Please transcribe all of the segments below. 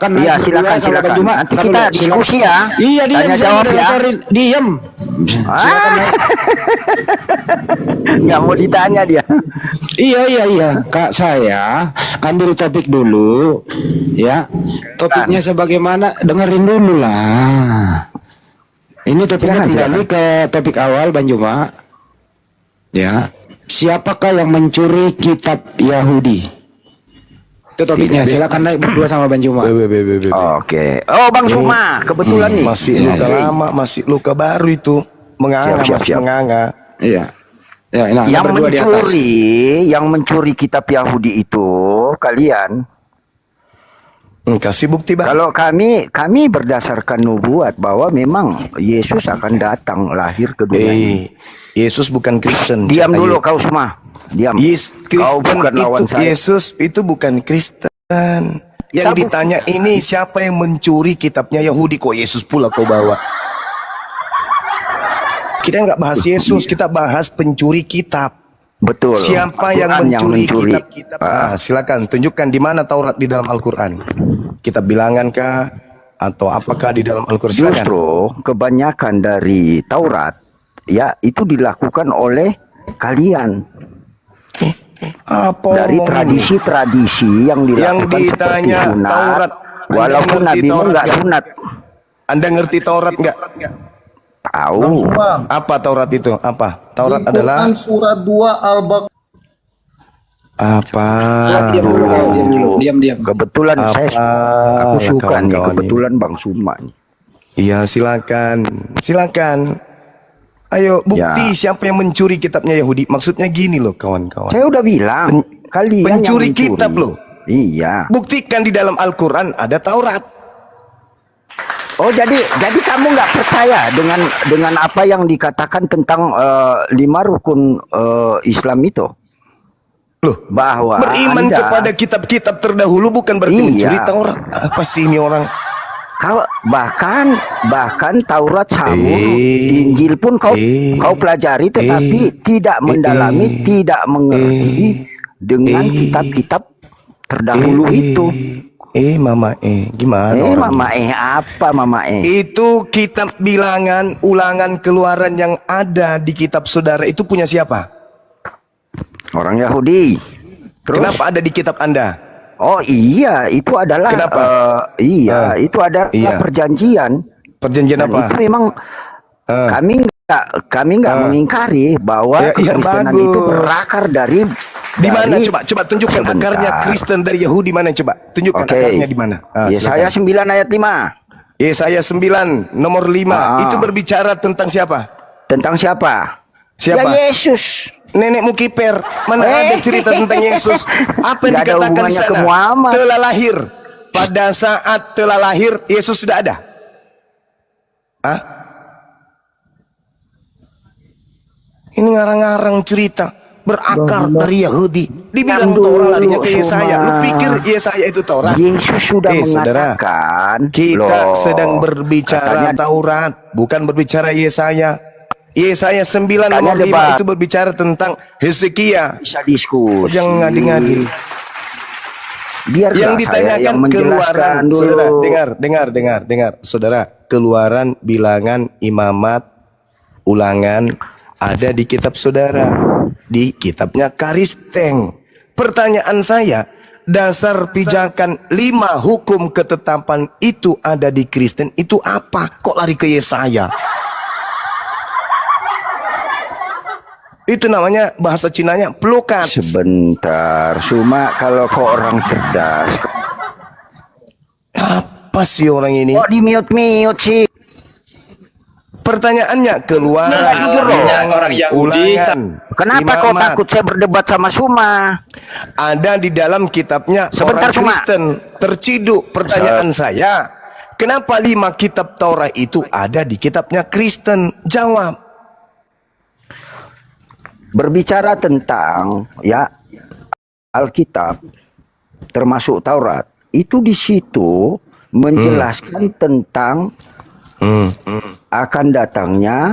silakan. Iya, silakan, silakan. Nanti kita diskusi ya. Iya, diam, tanya saya jawab udah ya. laporin. Diam. Silakan, naik. Nggak mau ditanya dia. Iya. Kak, saya ambil topik dulu, ya. Topiknya sebagaimana, dengerin dulu lah. Ini topiknya kembali ke topik awal, Bang Juma. Ya, siapakah yang mencuri kitab Yahudi? Itu topiknya. Silakan naik berdua sama Bang Juma. Oke. Oh, Bang Suma, kebetulan nih. Masih luka lama, masih luka baru itu. Menganga, masih menganga. Iya. Ya, nah, yang mencuri kitab Yahudi itu kalian. Kasih bukti, Bang. Kalau kami berdasarkan nubuat bahwa memang Yesus akan datang lahir ke dunia ini. Yesus bukan Kristen. Diam dulu kau semua. Diam. Kau bukan lawan saya. Yesus itu bukan Kristen. Yang ditanya ini siapa yang mencuri kitabnya Yahudi, kok Yesus pula kau bawa? Kita nggak bahas Yesus, kita bahas pencuri kitab. Betul. Siapa yang mencuri kitab-kitab? Silakan tunjukkan di mana Taurat di dalam Al-Quran. Kitab bilangan kah? Atau apakah di dalam Al-Quran? Justru kebanyakan dari Taurat ya itu dilakukan oleh kalian. Dari tradisi-tradisi yang dilakukan seperti sunat. Taurat, walaupun Nabi nggak sunat. Anda ngerti Taurat nggak? Tahu. Apa Taurat itu? Apa? Taurat adalah surat 2 Al-Baqarah. Apa? Diam. Kebetulan aku suka nih kebetulan Bang Suma. Iya, silakan. Ayo bukti siapa yang mencuri kitabnya Yahudi. Maksudnya gini loh kawan-kawan. Saya udah bilang kalian pencuri kitab loh. Iya. Buktikan di dalam Al-Quran ada Taurat. Oh jadi kamu nggak percaya dengan apa yang dikatakan tentang 5 rukun Islam itu? Loh, bahwa beriman kepada kitab-kitab terdahulu bukan berarti mencuri Taurat. Apa sih ini orang? Kalau bahkan Taurat sama Injil pun kau pelajari tetapi tidak mendalami, tidak mengerti dengan kitab-kitab terdahulu itu. Mama gimana? Apa Mama? Itu kitab bilangan, ulangan, keluaran yang ada di kitab saudara itu punya siapa? Orang Yahudi. Terus? Kenapa ada di kitab Anda? Oh iya, itu adalah itu adalah perjanjian. Perjanjian apa? Itu memang kami nggak mengingkari bahwa kekristenan itu berakar dari mana? Coba tunjukkan akarnya Kristen dari Yahudi mana, coba tunjukkan akarnya di mana. Yesaya 9 ayat 5. Yesaya 9 nomor 5 itu berbicara tentang siapa? Tentang siapa? Siapa? Ya Yesus. Nenekmu kiper. Mana ada cerita tentang Yesus? Apa yang dikatakan di sana? Telah lahir. Pada saat telah lahir Yesus sudah ada. Ini ngarang-ngarang cerita berakar dari Yahudi. Dibilang Torah larinya ke Yesaya. Lu pikir Yesaya itu Torah? Yesus sudah mengatakan. Kita sedang berbicara Taurat, bukan berbicara Yesaya. Yesaya 9 nomor 5 itu berbicara tentang Hezekia. Bisa diskusi. Jangan ngadi-ngadi. Biar yang ditanyakan keluaran dulu. Saudara, dengar. Saudara, keluaran, bilangan, imamat, ulangan ada di kitab saudara. Di kitabnya Karisteng. Pertanyaan saya, dasar pijakan 5 hukum ketetapan itu ada di Kristen itu apa? Kok lari ke Yesaya? Itu namanya bahasa Cinanya pelukan. Sebentar, Suma, kalau kau orang cerdas. Apa sih orang ini? Kok di mute sih? Pertanyaannya keluaran, orang Yahudi. ulangan. Kenapa kau takut saya berdebat sama Suma? Ada di dalam kitabnya Sebentar, orang Kristen. Terciduk pertanyaan saya. Kenapa 5 kitab Taurat itu ada di kitabnya Kristen? Jawab. Berbicara tentang Alkitab termasuk Taurat itu di situ menjelaskan tentang akan datangnya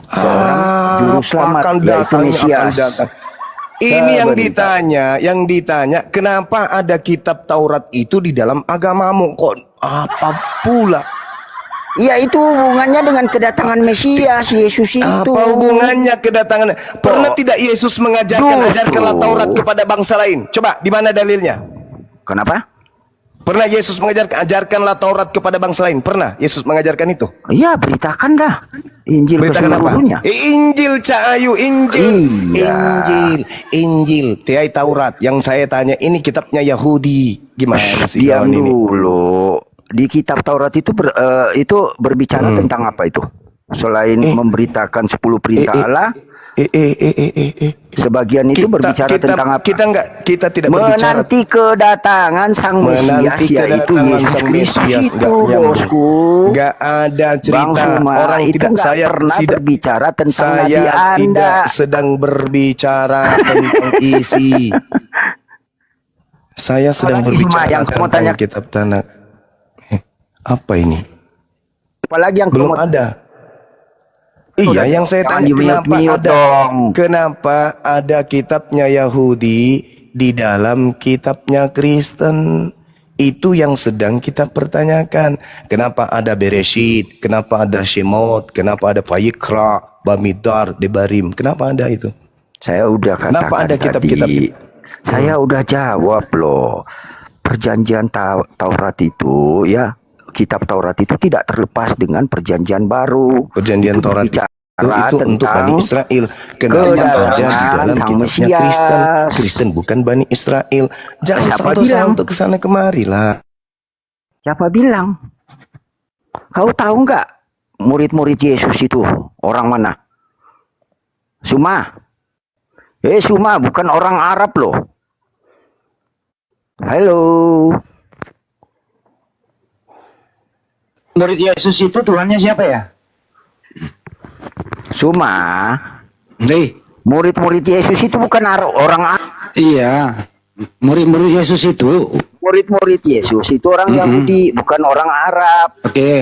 seorang juru selamat yaitu Mesias. Ini Sebentar. yang ditanya, kenapa ada kitab Taurat itu di dalam agamamu? Kok apa pula? Ya itu hubungannya dengan kedatangan Mesias Yesus itu. Apa hubungannya kedatangan? Pernah tidak Yesus mengajarkan Justru. ajarkanlah Taurat kepada bangsa lain? Coba, di mana dalilnya? Kenapa? Pernah Yesus mengajarkan ajarkanlah Taurat kepada bangsa lain? Pernah Yesus mengajarkan itu? Iya, beritakan dah Injil ke Beritakan apa? seluruhnya. Injil, Cak Ayu, Injil. Iya. Injil. Tiai Taurat. Yang saya tanya ini kitabnya Yahudi. Gimana sih Diam kawan ini? dulu. Di kitab Taurat itu berbicara tentang apa itu? Selain memberitakan 10 perintah Allah, sebagian itu berbicara tentang apa? Kita tidak berbicara Menanti kedatangan Sang Mesias, menanti yaitu kedatangan Yesus Sang Kristus Mesias. itu, bosku. Enggak ada Bang cerita Suma, orang itu tidak nggak saya pernah tidak berbicara tentang Nabi saya Anda. tidak sedang berbicara tentang isi. Saya sedang Apalagi Suma berbicara yang kamu tentang tanya. kitab tanah. Apa ini? Apalagi yang Belum kamu- ada. Iya, yang saya Jangan tanya di-mute dong. kenapa ada kitabnya Yahudi di dalam kitabnya Kristen? Itu yang sedang kita pertanyakan. Kenapa ada Bereshit? Kenapa ada Shemot? Kenapa ada Vayikra, Bamidbar, Debarim? Kenapa ada itu? Saya udah katakan Kenapa ada kitab-kitab? tadi. Saya udah jawab loh. Perjanjian Taurat itu ya, kitab Taurat itu tidak terlepas dengan perjanjian baru. Perjanjian Itu Taurat berbicara itu untuk Bani tentang Israel. Kenapa kedatangan ada di dalam Sang kitabnya Mesias. Kristen? Kristen bukan Bani Israel. Jangan Siapa salto-salto bilang? ke sana kemari lah. Siapa bilang? Kau tahu nggak murid-murid Yesus itu orang mana? Suma. Suma bukan orang Arab loh. Halo. Murid Yesus itu Tuhannya siapa ya? Suma. Nih, Murid-murid Yesus itu bukan orang Arab. iya. Murid-murid Yesus itu, Murid-murid Yesus itu orang Yahudi, bukan orang Arab. oke.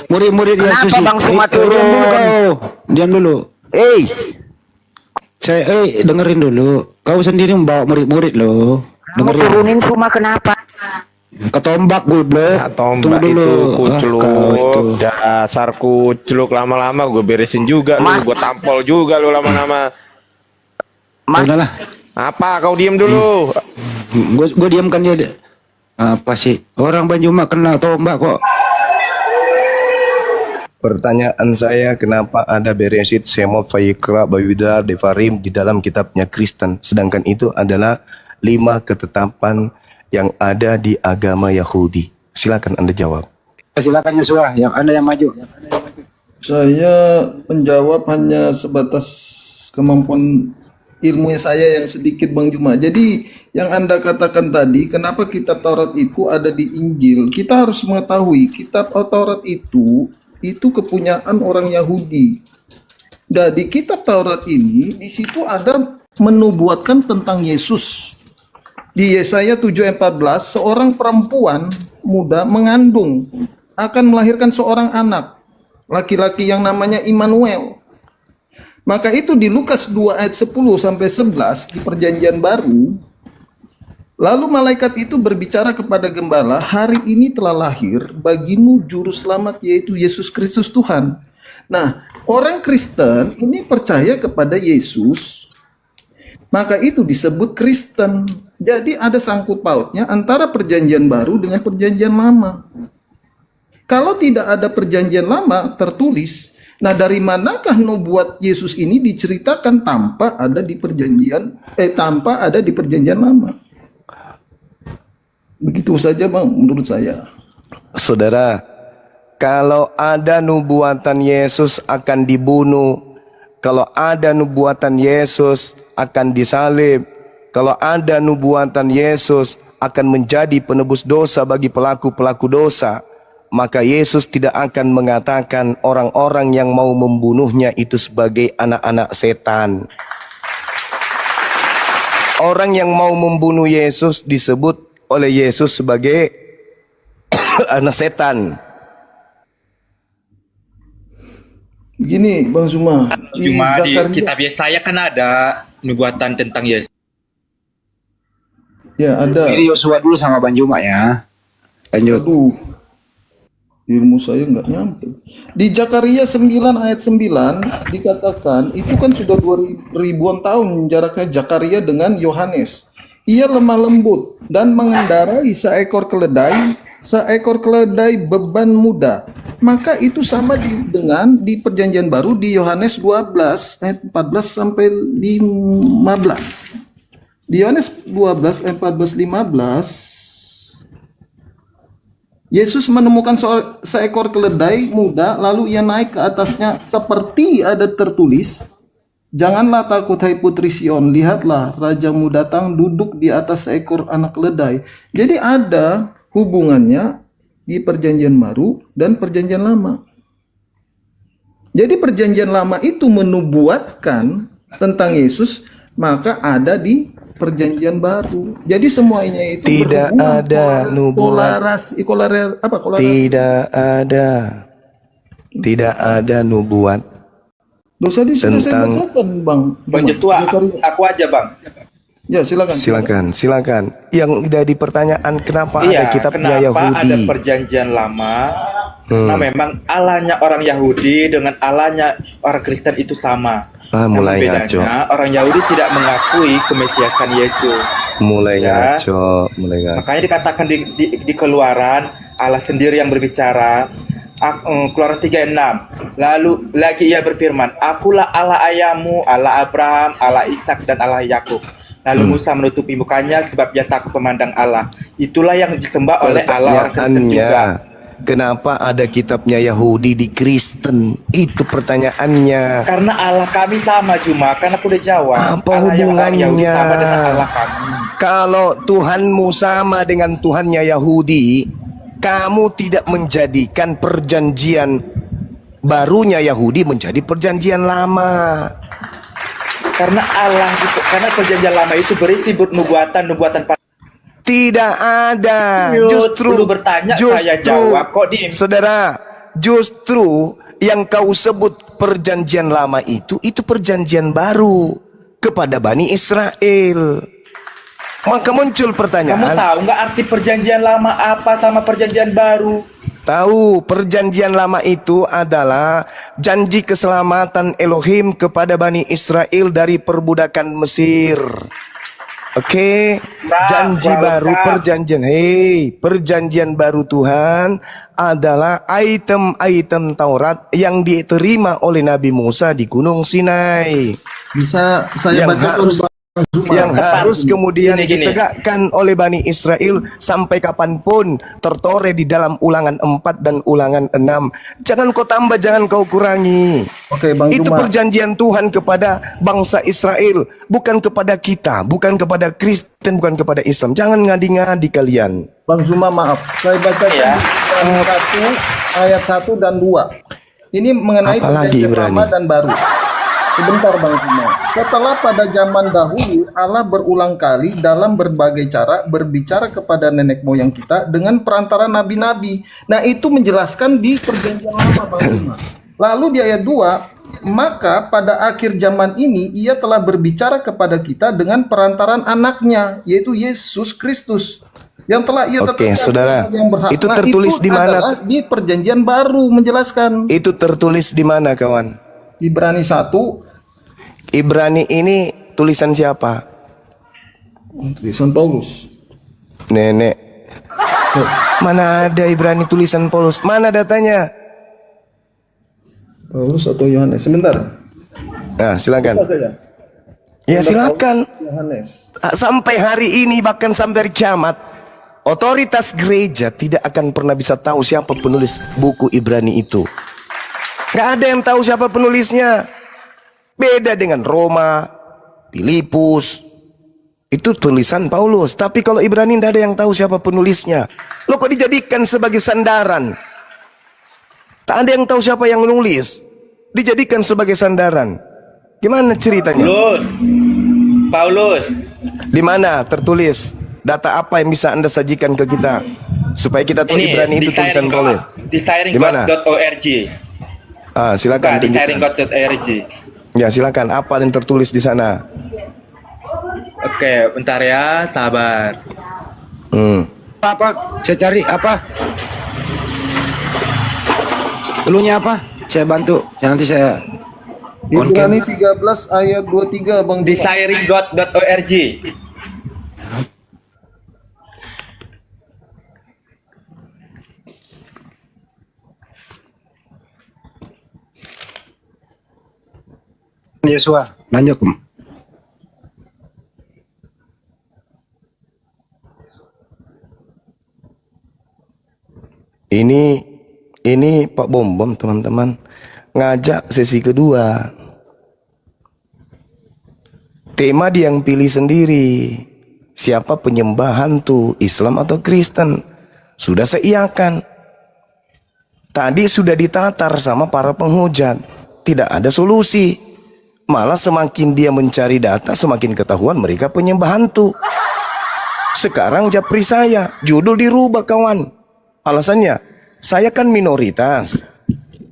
Murid-murid Kenapa Yesus Bang Suma diam dulu turun? kau. Diam dulu. Saya dengerin dulu. Kau sendiri membawa murid-murid loh. Kamu Dengerin. turunin Suma kenapa? Ketombak goblok. Ya, tombak Tunggu itu dulu. kucluk, Kau itu. dasar kucluk, lama-lama gue beresin juga lu, Mas- gue tampol juga lu lama-lama. Mas, Udahlah. Apa kau diem dulu? Gue diamkan dia. Apa sih? Orang Banjuma kena tombak kok. Pertanyaan saya, kenapa ada Bereshit, Shemot, Vayikra, Bamidbar, Devarim di dalam kitabnya Kristen, sedangkan itu adalah 5 ketetapan yang ada di agama Yahudi? Silakan Anda jawab. Silakan Yosua, yang Anda yang maju. Saya menjawab hanya sebatas kemampuan ilmu saya yang sedikit Bang Juma. Jadi yang Anda katakan tadi, kenapa kitab Taurat itu ada di Injil? Kita harus mengetahui kitab Taurat itu kepunyaan orang Yahudi. Dan di kitab Taurat ini, di situ ada menubuatkan tentang Yesus. Di Yesaya 7:14, seorang perempuan muda mengandung akan melahirkan seorang anak laki-laki yang namanya Immanuel. Maka itu di Lukas 2 ayat 10 sampai 11 di Perjanjian Baru. Lalu malaikat itu berbicara kepada gembala, hari ini telah lahir bagimu juru selamat, yaitu Yesus Kristus Tuhan. Nah, orang Kristen ini percaya kepada Yesus, maka itu disebut Kristen. Jadi ada sangkut pautnya antara Perjanjian Baru dengan Perjanjian Lama. Kalau tidak ada Perjanjian Lama tertulis, nah dari manakah nubuat Yesus ini diceritakan tanpa ada di Perjanjian Lama? Begitu saja Bang, menurut saya. Saudara, kalau ada nubuatan Yesus akan dibunuh, kalau ada nubuatan Yesus akan disalib, kalau ada nubuatan Yesus akan menjadi penebus dosa bagi pelaku-pelaku dosa, maka Yesus tidak akan mengatakan orang-orang yang mau membunuhnya itu sebagai anak-anak setan. Orang yang mau membunuh Yesus disebut oleh Yesus sebagai anak setan. Begini Bang Suma, Cuma di Zakaria- kitab Yesaya kan ada nubuatan tentang Yesus. Ya ada. Ini Yosua dulu sama Bang Juma ya. Lanjut. Aduh, ilmu saya nggak nyampe. Di Zakaria 9 ayat 9 dikatakan itu kan sudah 2000-an tahun jaraknya Zakaria dengan Yohanes. Ia lemah lembut dan mengendarai seekor keledai beban muda. Maka itu sama dengan di Perjanjian Baru di Yohanes 12 ayat 14 sampai 15. Di Yohanes 12 ayat 14 15 Yesus menemukan seekor keledai muda, lalu ia naik ke atasnya seperti ada tertulis, "Janganlah takut hai putri Sion, lihatlah rajamu datang duduk di atas seekor anak keledai." Jadi ada hubungannya di Perjanjian Baru dan Perjanjian Lama. Jadi Perjanjian Lama itu menubuatkan tentang Yesus, maka ada di Perjanjian Baru. Jadi semuanya itu Tidak berhubungan, ada nubuat. Tidak ada nubuat Dosa di sudah saya tentang- bacakan, Bang. Bang Joshua, aku aja bang. Ya, silakan. Silakan. Yang jadi pertanyaan kenapa ada kitabnya kenapa Yahudi? ada perjanjian lama? Karena memang Allahnya orang Yahudi dengan Allahnya orang Kristen itu sama. Mulai Namun ngaco. bedanya orang Yahudi tidak mengakui kemesiasan Yesus. Mulai Ya. ngaco. Makanya dikatakan di Keluaran Allah sendiri yang berbicara. Keluaran 3:6. Lalu lagi ia berfirman, "Akulah Allah ayahmu, Allah Abraham, Allah Ishak dan Allah Yakub." Lalu Musa menutupi mukanya sebab ia takut memandang Allah. Itulah yang disembah oleh Allah orang Kristen juga. Kenapa ada kitabnya Yahudi di Kristen? Itu pertanyaannya. Karena Allah kami sama Juma, kan aku udah jawab. Apa Allah yang orang Yahudi hubungannya? sama dengan Allah kami. Kalau Tuhanmu sama dengan Tuhannya Yahudi, kamu tidak menjadikan perjanjian barunya Yahudi menjadi perjanjian lama. Karena karena perjanjian lama itu berisi nubuatan Tidak ada. dulu bertanya, saya jawab kok di Saudara, justru yang kau sebut perjanjian lama itu perjanjian baru kepada Bani Israel. Maka muncul Kamu pertanyaan. tahu nggak arti perjanjian lama apa sama perjanjian baru? Tahu, perjanjian lama itu adalah janji keselamatan Elohim kepada Bani Israel dari perbudakan Mesir. Oke, janji baru perjanjian. Perjanjian baru Tuhan adalah item-item Taurat yang diterima oleh Nabi Musa di Gunung Sinai. Bisa saya bacakan, Yang harus kemudian Gini. ditegakkan oleh Bani Israel sampai kapanpun, tertore di dalam Ulangan 4 dan Ulangan 6. Jangan kau tambah, jangan kau kurangi. Oke, Bang Itu Juma. perjanjian Tuhan kepada bangsa Israel, bukan kepada kita, bukan kepada Kristen, bukan kepada Islam. Jangan ngadi-ngadi kalian. Bang Zuma, maaf, saya bacakan Ya. ayat 1 dan 2. Ini mengenai Apalagi perjanjian berani? lama dan baru. Sebentar Bang Zuma. Setelah pada zaman dahulu Allah berulang kali dalam berbagai cara berbicara kepada nenek moyang kita dengan perantara nabi-nabi. Nah, itu menjelaskan di perjanjian lama, Bang Zuma. Lalu di ayat 2, maka pada akhir zaman ini ia telah berbicara kepada kita dengan perantaran anaknya, yaitu Yesus Kristus, yang telah ia Oke, tetapkan saudara. sebagai yang berhak. Itu Nah, tertulis di mana? adalah di perjanjian baru menjelaskan. Itu tertulis di mana, kawan? Ibrani 1, Ibrani ini tulisan siapa? tulisan Paulus. Nenek. Mana ada Ibrani tulisan Paulus? Mana datanya? Paulus atau Yohanes? Sebentar. Nah, silakan. Apa saja? Ya, silakan. Yohanes. Sampai hari ini, bahkan sampai hari kiamat, otoritas gereja tidak akan pernah bisa tahu siapa penulis buku Ibrani itu. Gak ada yang tahu siapa penulisnya. Beda dengan Roma, Filipus. Itu tulisan Paulus. Tapi kalau Ibrani tidak ada yang tahu siapa penulisnya. Lo kok dijadikan sebagai sandaran? Tak ada yang tahu siapa yang menulis. Dijadikan sebagai sandaran. Gimana ceritanya? Paulus. Di mana tertulis? Data apa yang bisa Anda sajikan ke kita supaya kita tahu Ibrani itu tulisan Paulus? Di Di mana? sharinggod.org. Silakan Di tunjukkan. sharinggod.org. Ya, silakan. Apa yang tertulis di sana? Oke, bentar ya, sabar. Apa? Saya cari apa? Dulunya apa? Saya bantu. Nanti saya Ibrani 13 ayat 23 Bang Juma. Desiringgod.org. Yosua, lanjut. Ini Pak Bom Bom teman-teman ngajak sesi kedua. Tema dia yang pilih sendiri. Siapa penyembah hantu, Islam atau Kristen? Sudah saya iakan. Tadi sudah ditatar sama para penghujat. Tidak ada solusi. Malah semakin dia mencari data, semakin ketahuan mereka penyembah hantu. Sekarang japri saya, judul dirubah kawan. Alasannya, saya kan minoritas.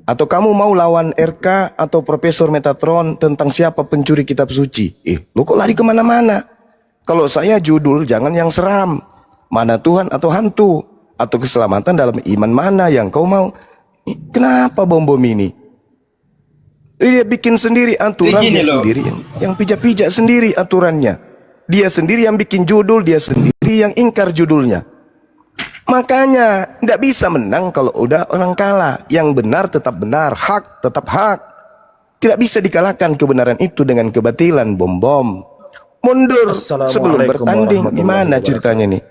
Atau kamu mau lawan RK atau Profesor Metatron tentang siapa pencuri kitab suci? Lu kok lari kemana-mana? Kalau saya judul jangan yang seram. Mana Tuhan atau hantu? Atau keselamatan dalam iman mana yang kau mau? Kenapa bom-bom ini? Dia bikin sendiri aturan, dia sendiri yang pijak-pijak sendiri aturannya. Dia sendiri yang bikin judul, dia sendiri yang ingkar judulnya. Makanya tidak bisa menang kalau udah orang kalah. Yang benar tetap benar, hak tetap hak. Tidak bisa dikalahkan kebenaran itu dengan kebatilan. Bom-bom mundur sebelum bertanding. Gimana ceritanya nih?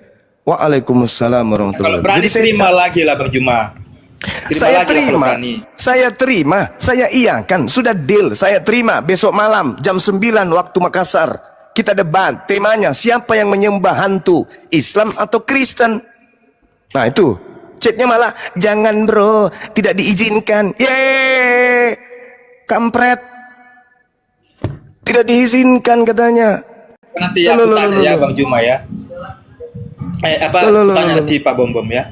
Waalaikumsalam warahmatullahi wabarakatuh. Kalau berani terima lagi lah Bang Juma. Saya terima, saya iyakan, sudah deal, saya terima. Besok malam jam 9 waktu Makassar kita debat. Temanya siapa yang menyembah hantu, Islam atau Kristen? Nah itu chatnya malah jangan bro, tidak diizinkan. Yeay, kampret, tidak diizinkan katanya. Nanti ya aku tanya ya Bang Juma ya. Tanya nanti Pak Bom Bom ya.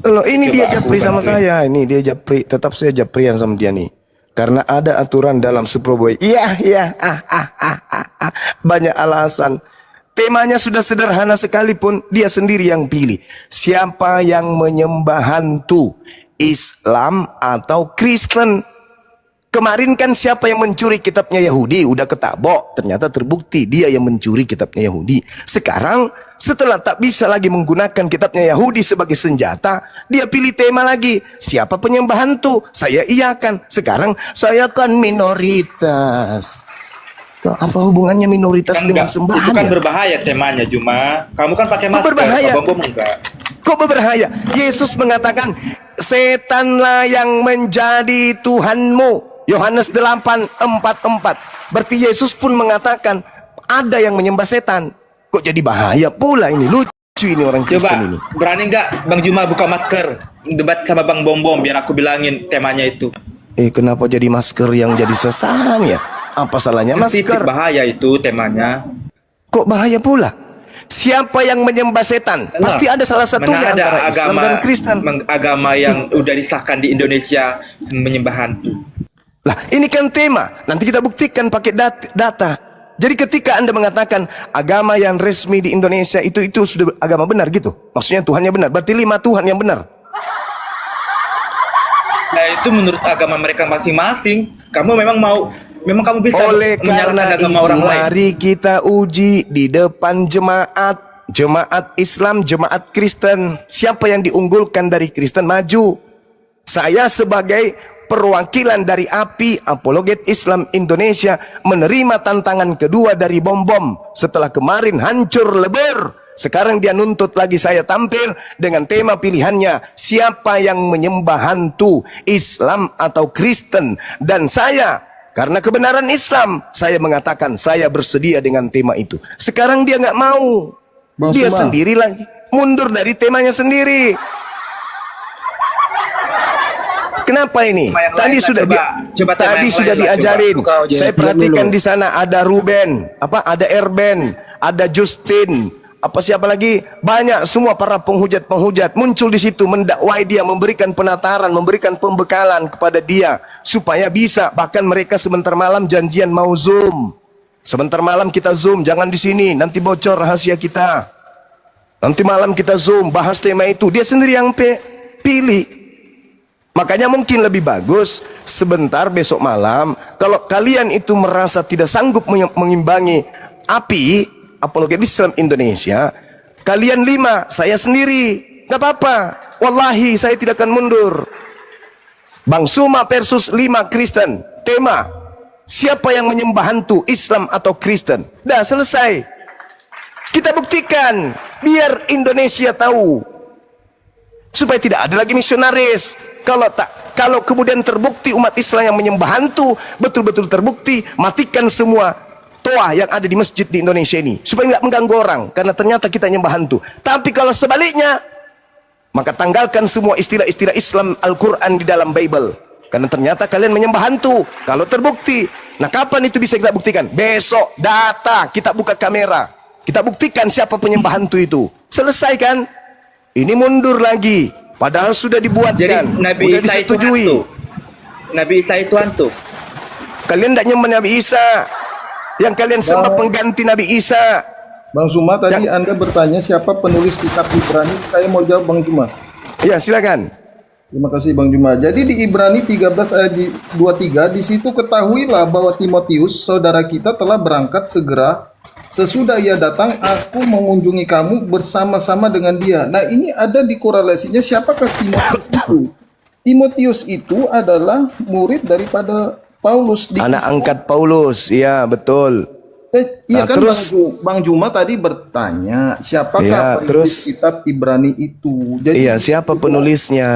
Loh, ini Coba dia japri sama bantuin. saya. Ini dia japri. Tetap saya japrian sama dia nih. Karena ada aturan dalam Superboy. Iya. Banyak alasan. Temanya sudah sederhana sekalipun dia sendiri yang pilih. Siapa yang menyembah hantu, Islam atau Kristen? Kemarin kan siapa yang mencuri kitabnya Yahudi udah ketabok, ternyata terbukti dia yang mencuri kitabnya Yahudi. Sekarang setelah tak bisa lagi menggunakan kitabnya Yahudi sebagai senjata, dia pilih tema lagi. Siapa penyembah hantu? Saya iyakan. Sekarang saya kan minoritas. Nah, apa hubungannya minoritas dengan sembahan? Itu kan berbahaya temanya Juma. Kamu kan pakai masker, berbahaya? Pak Bom Bom enggak. Kok berbahaya? Yesus mengatakan, setanlah yang menjadi Tuhanmu. Yohanes 8:44. Berarti Yesus pun mengatakan ada yang menyembah setan. Kok jadi bahaya pula ini? Lucu ini orang Kristen ini. Berani nggak Bang Juma buka masker debat sama Bang Bom Bom biar aku bilangin temanya itu. Kenapa jadi masker yang jadi sasaran ya? Apa salahnya masker? Bahaya itu temanya. Kok bahaya pula? Siapa yang menyembah setan? Pasti ada salah satunya antara Islam dan Kristen. Agama yang udah disahkan di Indonesia menyembah hantu. Lah, ini kan tema. Nanti kita buktikan pakai data. Jadi ketika Anda mengatakan agama yang resmi di Indonesia itu sudah agama benar gitu. Maksudnya Tuhannya benar. Berarti 5 Tuhan yang benar. Nah, itu menurut agama mereka masing-masing. Kamu memang kamu bisa oleh karena agama itu, orang lain. mari kita uji di depan jemaat Islam, jemaat Kristen. Siapa yang diunggulkan dari Kristen maju. Saya sebagai perwakilan dari API, Apologet Islam Indonesia, menerima tantangan kedua dari Bom Bom. Setelah kemarin hancur lebur, sekarang dia nuntut lagi saya tampil dengan tema pilihannya, siapa yang menyembah hantu, Islam atau Kristen. Dan saya, karena kebenaran Islam, saya mengatakan saya bersedia dengan tema itu. Sekarang dia nggak mau. Bang Dia Suma. sendiri lagi mundur dari temanya sendiri. Kenapa ini? Tadi sudah diajarin. Saya perhatikan di sana ada Ruben, ada Erben, ada Justin, siapa lagi? Banyak semua para penghujat muncul di situ mendakwai dia, memberikan penataran, memberikan pembekalan kepada dia supaya bisa. Bahkan mereka sebentar malam janjian mau Zoom. Sebentar malam kita Zoom, jangan di sini, nanti bocor rahasia kita. Nanti malam kita Zoom, bahas tema itu. Dia sendiri yang pilih. Makanya mungkin lebih bagus sebentar besok malam, kalau kalian itu merasa tidak sanggup mengimbangi api apologetis Islam Indonesia, kalian 5, saya sendiri, nggak apa-apa. Wallahi saya tidak akan mundur. Bang Suma versus 5 Kristen. Tema, siapa yang menyembah hantu, Islam atau Kristen? Dah selesai. Kita buktikan, biar Indonesia tahu. Supaya tidak ada lagi misionaris. Kalau kemudian terbukti umat Islam yang menyembah hantu, betul-betul terbukti, matikan semua toa yang ada di masjid di Indonesia ini. Supaya nggak mengganggu orang, karena ternyata kita menyembah hantu. Tapi kalau sebaliknya, maka tanggalkan semua istilah-istilah Islam Al-Quran di dalam Bible. Karena ternyata kalian menyembah hantu. Kalau terbukti, nah kapan itu bisa kita buktikan? Besok, data, kita buka kamera. Kita buktikan siapa penyembah hantu itu. Selesai kan? Ini mundur lagi. Padahal sudah dibuatkan. Jadi Nabi sudah Isa itu disetujui. hantu. Nabi Isa itu hantu. Kalian tidak nyembah Nabi Isa. Yang kalian sembah pengganti Nabi Isa. Bang Zuma tadi Anda bertanya siapa penulis kitab Ibrani, saya mau jawab Bang Zuma. Ya, silakan. Terima kasih Bang Juma. Jadi di Ibrani 13 ayat 23 di situ ketahuilah bahwa Timotius saudara kita telah berangkat segera. Sesudah ia datang, aku mengunjungi kamu bersama-sama dengan dia. Nah, ini ada di korelasinya siapakah Timotius itu? Timotius itu adalah murid daripada Paulus. Anak angkat Paulus, ya betul. Iya Nah, kan terus, Bang Juma tadi bertanya siapakah Ya, penulis terus? kitab Ibrani itu? Jadi Iya, siapa penulisnya?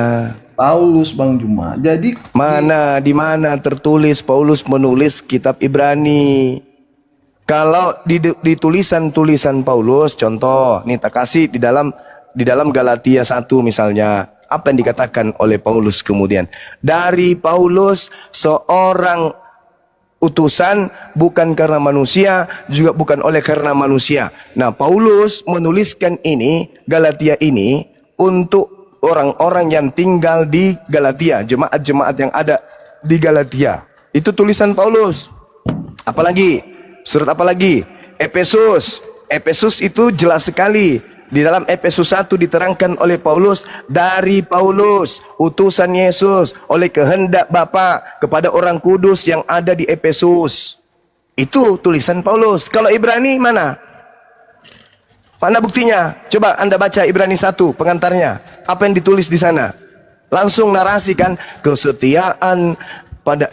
Paulus, Bang Juma. Jadi Mana, di mana tertulis Paulus menulis kitab Ibrani? Kalau di tulisan-tulisan Paulus, contoh, nih tak kasih di dalam Galatia 1 misalnya, apa yang dikatakan oleh Paulus kemudian? Dari Paulus, seorang utusan, bukan karena manusia, juga bukan oleh karena manusia. Nah, Paulus menuliskan ini, Galatia ini, untuk orang-orang yang tinggal di Galatia, jemaat-jemaat yang ada di Galatia. Itu tulisan Paulus. Apalagi? Surat apa lagi? Efesus. Efesus itu jelas sekali. Di dalam Efesus 1 diterangkan oleh Paulus, dari Paulus, utusan Yesus, oleh kehendak Bapa kepada orang kudus yang ada di Efesus. Itu tulisan Paulus. Kalau Ibrani mana? Mana buktinya? Coba Anda baca Ibrani 1 pengantarnya. Apa yang ditulis di sana? Langsung narasikan kesetiaan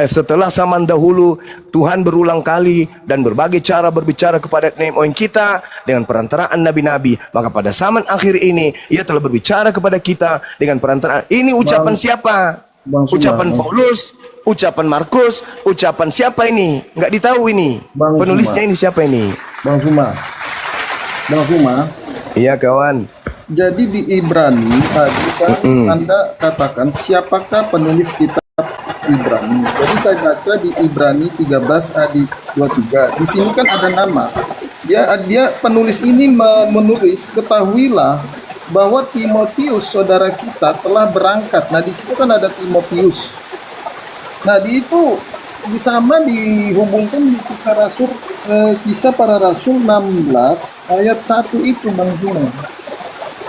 setelah zaman dahulu Tuhan berulang kali dan berbagai cara berbicara kepada nenek moyang kita dengan perantaraan nabi-nabi. Maka pada zaman akhir ini ia telah berbicara kepada kita dengan perantaraan. Ini ucapan siapa? Ucapan Paulus, ucapan Markus, ucapan siapa ini? Nggak ditahu ini. Penulisnya ini siapa ini? Bang Zuma. Iya kawan. Jadi di Ibrani tadi kan Anda katakan siapakah penulis kitab Ibrani. Jadi saya baca di Ibrani 13 ayat 23. Di sini kan ada nama. Dia penulis ini menulis, ketahuilah bahwa Timotius saudara kita telah berangkat. Nah, di situ kan ada Timotius. Nah, sama dihubungkan di kisah para rasul 16 ayat 1 itu Bang Juma.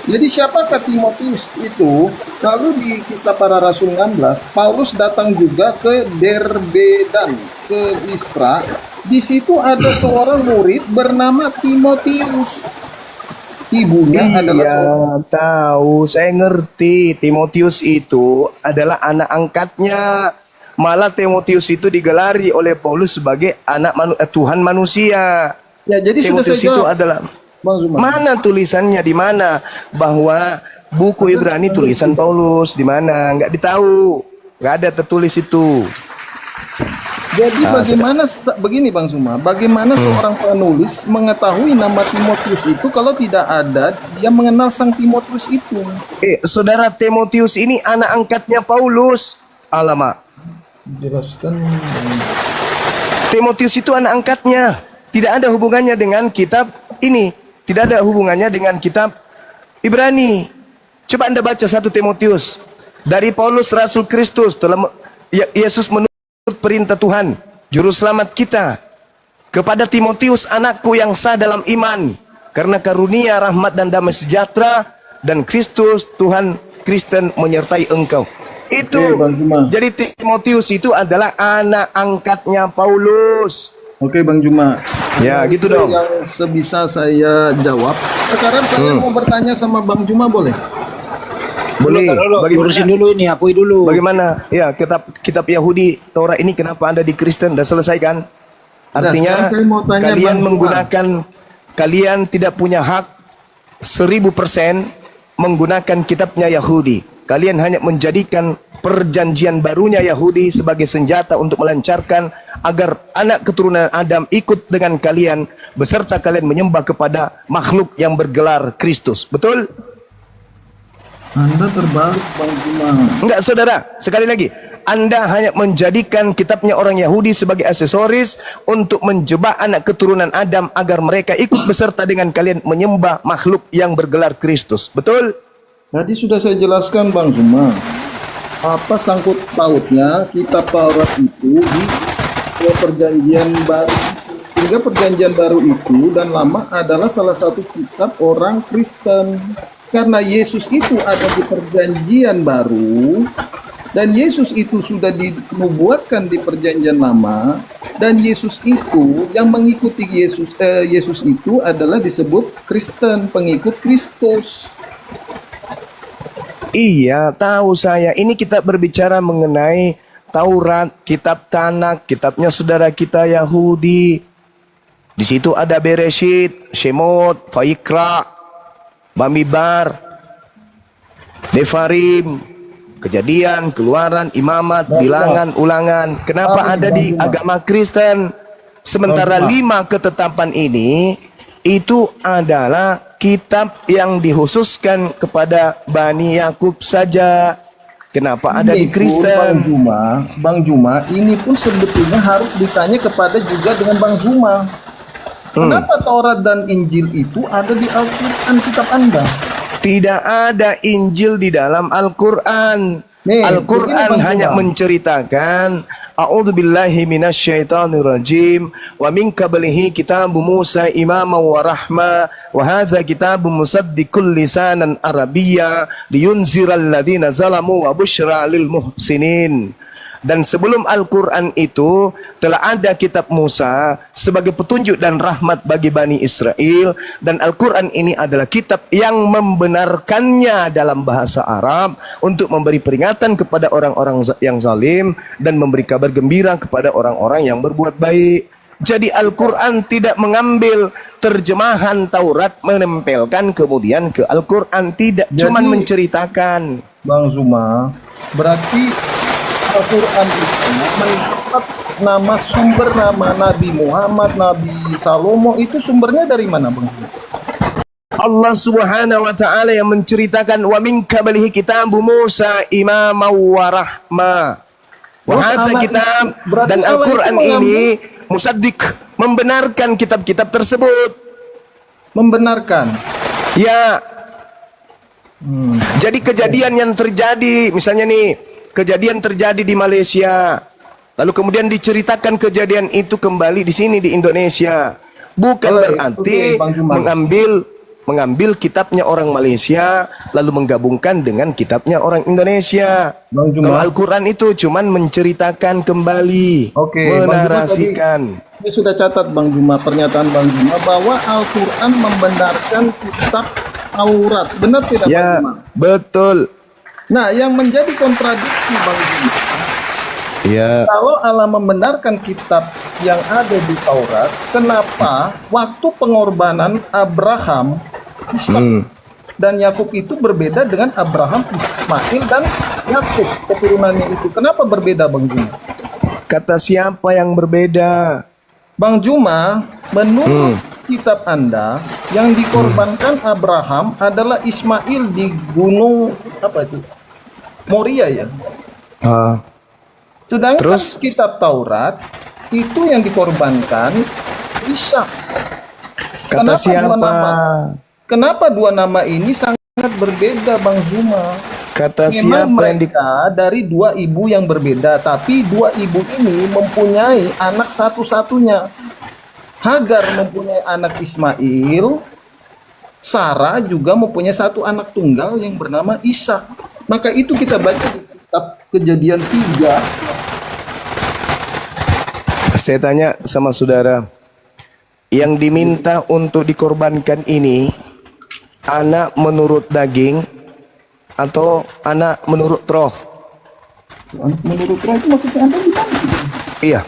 Jadi siapakah Timotius itu? Lalu di kisah para rasul 16, Paulus datang juga ke Derbe dan ke Listra. Di situ ada seorang murid bernama Timotius. Ibunya adalah tahu, saya ngerti. Timotius itu adalah anak angkatnya. Malah Timotius itu digelari oleh Paulus sebagai anak Tuhan manusia. Ya, jadi Timotius sudah itu adalah mana tulisannya, di mana bahwa buku Ibrani tulisan Paulus, di mana? Nggak ditahu, nggak ada tertulis itu. Jadi begini Bang Zuma, bagaimana seorang penulis mengetahui nama Timotius itu kalau tidak ada dia mengenal sang Timotius itu? Saudara, Timotius ini anak angkatnya Paulus. Alamak. Jelaskan. Timotius itu anak angkatnya. Tidak ada hubungannya dengan kitab ini. Tidak ada hubungannya dengan kitab Ibrani. Coba Anda baca 1 Timotius. Dari Paulus Rasul Kristus telah Yesus menurut perintah Tuhan, juru selamat kita. kepada Timotius anakku yang sah dalam iman, karena karunia rahmat dan damai sejahtera dan Kristus Tuhan Kristen menyertai engkau. Itu Oke, Bang Juma. jadi Timotius itu adalah anak angkatnya Paulus. Oke Bang Juma. Ya, gitu Itu dong. yang sebisa saya jawab. Sekarang saya mau bertanya sama Bang Juma boleh? Boleh. Urusin dulu ini, akui dulu. Bagaimana? Ya, kitab Yahudi Taurat ini kenapa ada di Kristen? Sudah selesai kan? Artinya sekarang saya mau tanya kalian Bang Juma. menggunakan, kalian tidak punya hak 1000% menggunakan kitabnya Yahudi. Kalian hanya menjadikan perjanjian barunya Yahudi sebagai senjata untuk melancarkan agar anak keturunan Adam ikut dengan kalian beserta kalian menyembah kepada makhluk yang bergelar Kristus. Betul? Anda terbalik Bang Juma. Enggak, saudara. Sekali lagi, Anda hanya menjadikan kitabnya orang Yahudi sebagai aksesoris untuk menjebak anak keturunan Adam agar mereka ikut beserta dengan kalian menyembah makhluk yang bergelar Kristus. Betul? Tadi sudah saya jelaskan Bang Juma. Apa sangkut pautnya kitab Taurat itu di perjanjian baru. Sehingga perjanjian baru itu dan lama adalah salah satu kitab orang Kristen. Karena Yesus itu ada di perjanjian baru dan Yesus itu sudah dinubuatkan di perjanjian lama dan Yesus itu yang mengikuti Yesus itu adalah disebut Kristen, pengikut Kristus. Iya, tahu saya. Ini kita berbicara mengenai Taurat, kitab Tanak, kitabnya saudara kita Yahudi. Di situ ada Bereshit, Shemot, Vaikra, Bamidbar, Devarim, Kejadian, Keluaran, Imamat, Bilangan, Ulangan. Kenapa ada di agama Kristen? Sementara 5 ketetapan ini itu adalah kitab yang dikhususkan kepada Bani Yakub saja. Kenapa ada di Ini pun, Kristen? Bang Juma, ini pun sebetulnya harus ditanya kepada juga dengan Bang Juma. Kenapa Taurat dan Injil itu ada di Al-Quran kitab Anda? Tidak ada Injil di dalam Al-Quran. Nih, Al-Quran begini, Bang hanya Juma. menceritakan A'udzubillahi minasyaitonirrajim wa min qablihi kitabu Musa imama wa rahma wa hadza kitabun musaddiqul lisanan arabiyya liyunziral ladina zalamu wa busyra lil muhsinin. Dan sebelum Al-Quran itu telah ada kitab Musa sebagai petunjuk dan rahmat bagi Bani Israel. Dan Al-Quran ini adalah kitab yang membenarkannya dalam bahasa Arab untuk memberi peringatan kepada orang-orang yang zalim dan memberi kabar gembira kepada orang-orang yang berbuat baik. Jadi Al-Quran tidak mengambil terjemahan Taurat menempelkan kemudian ke Al-Quran. Tidak, cuman menceritakan. Bang Zuma, berarti Al-Quran itu mendapat sumber nama Nabi Muhammad, Nabi Salomo itu sumbernya dari mana Bang Zuma? Allah Subhanahu wa taala yang menceritakan wa min qablihi kitabu Musa imama wa rahma. Wa hadza kitab, dan Al-Quran ini musaddiq, membenarkan kitab-kitab tersebut. Membenarkan. Ya. Jadi kejadian yang terjadi, misalnya nih, kejadian terjadi di Malaysia, lalu kemudian diceritakan kejadian itu kembali di sini di Indonesia, bukan berarti mengambil kitabnya orang Malaysia lalu menggabungkan dengan kitabnya orang Indonesia. Kalau Al-Quran itu cuman menceritakan kembali, menarasikan. Saya sudah catat Bang Juma, pernyataan Bang Juma bahwa Al-Quran membenarkan kitab Taurat. Benar tidak Ya, Bang Juma? betul. Nah, yang menjadi kontradiksi Bang Juma, Ya. kalau Allah membenarkan kitab yang ada di Taurat, kenapa waktu pengorbanan Abraham, Ishak dan Yakub itu berbeda dengan Abraham, Ismail dan Yakub keturunannya itu? Kenapa berbeda Bang Juma? Kata siapa yang berbeda? Bang Juma, menurut kitab Anda, yang dikorbankan Abraham adalah Ismail di gunung apa itu? Moria ya. Sedangkan Terus? kitab Taurat itu yang dikorbankan Ishak. Kata siapa? Kenapa dua nama ini sangat berbeda Bang Zuma? Kata Memang siapa yang mereka dari dua ibu yang berbeda, tapi dua ibu ini mempunyai anak satu-satunya. Hagar mempunyai anak Ismail, Sarah juga mempunyai satu anak tunggal yang bernama Ishak. Maka itu kita baca di kitab Kejadian 3. Saya tanya sama saudara, yang diminta untuk dikorbankan ini anak menurut daging atau anak menurut roh? Menurut roh itu maksudnya Anda gimana? Iya.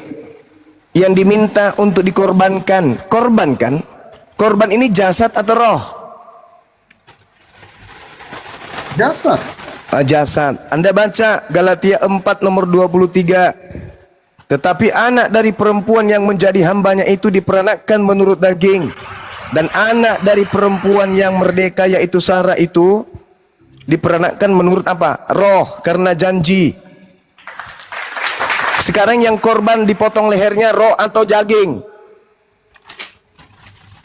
Yang diminta untuk dikorbankan, korban kan? Korban ini jasad atau roh? Jasad. Jasad. Anda baca Galatia 4 nomor 23. Tetapi anak dari perempuan yang menjadi hambanya itu diperanakkan menurut daging, dan anak dari perempuan yang merdeka yaitu Sarah itu diperanakkan menurut apa? Roh, karena janji. Sekarang yang korban dipotong lehernya roh atau daging?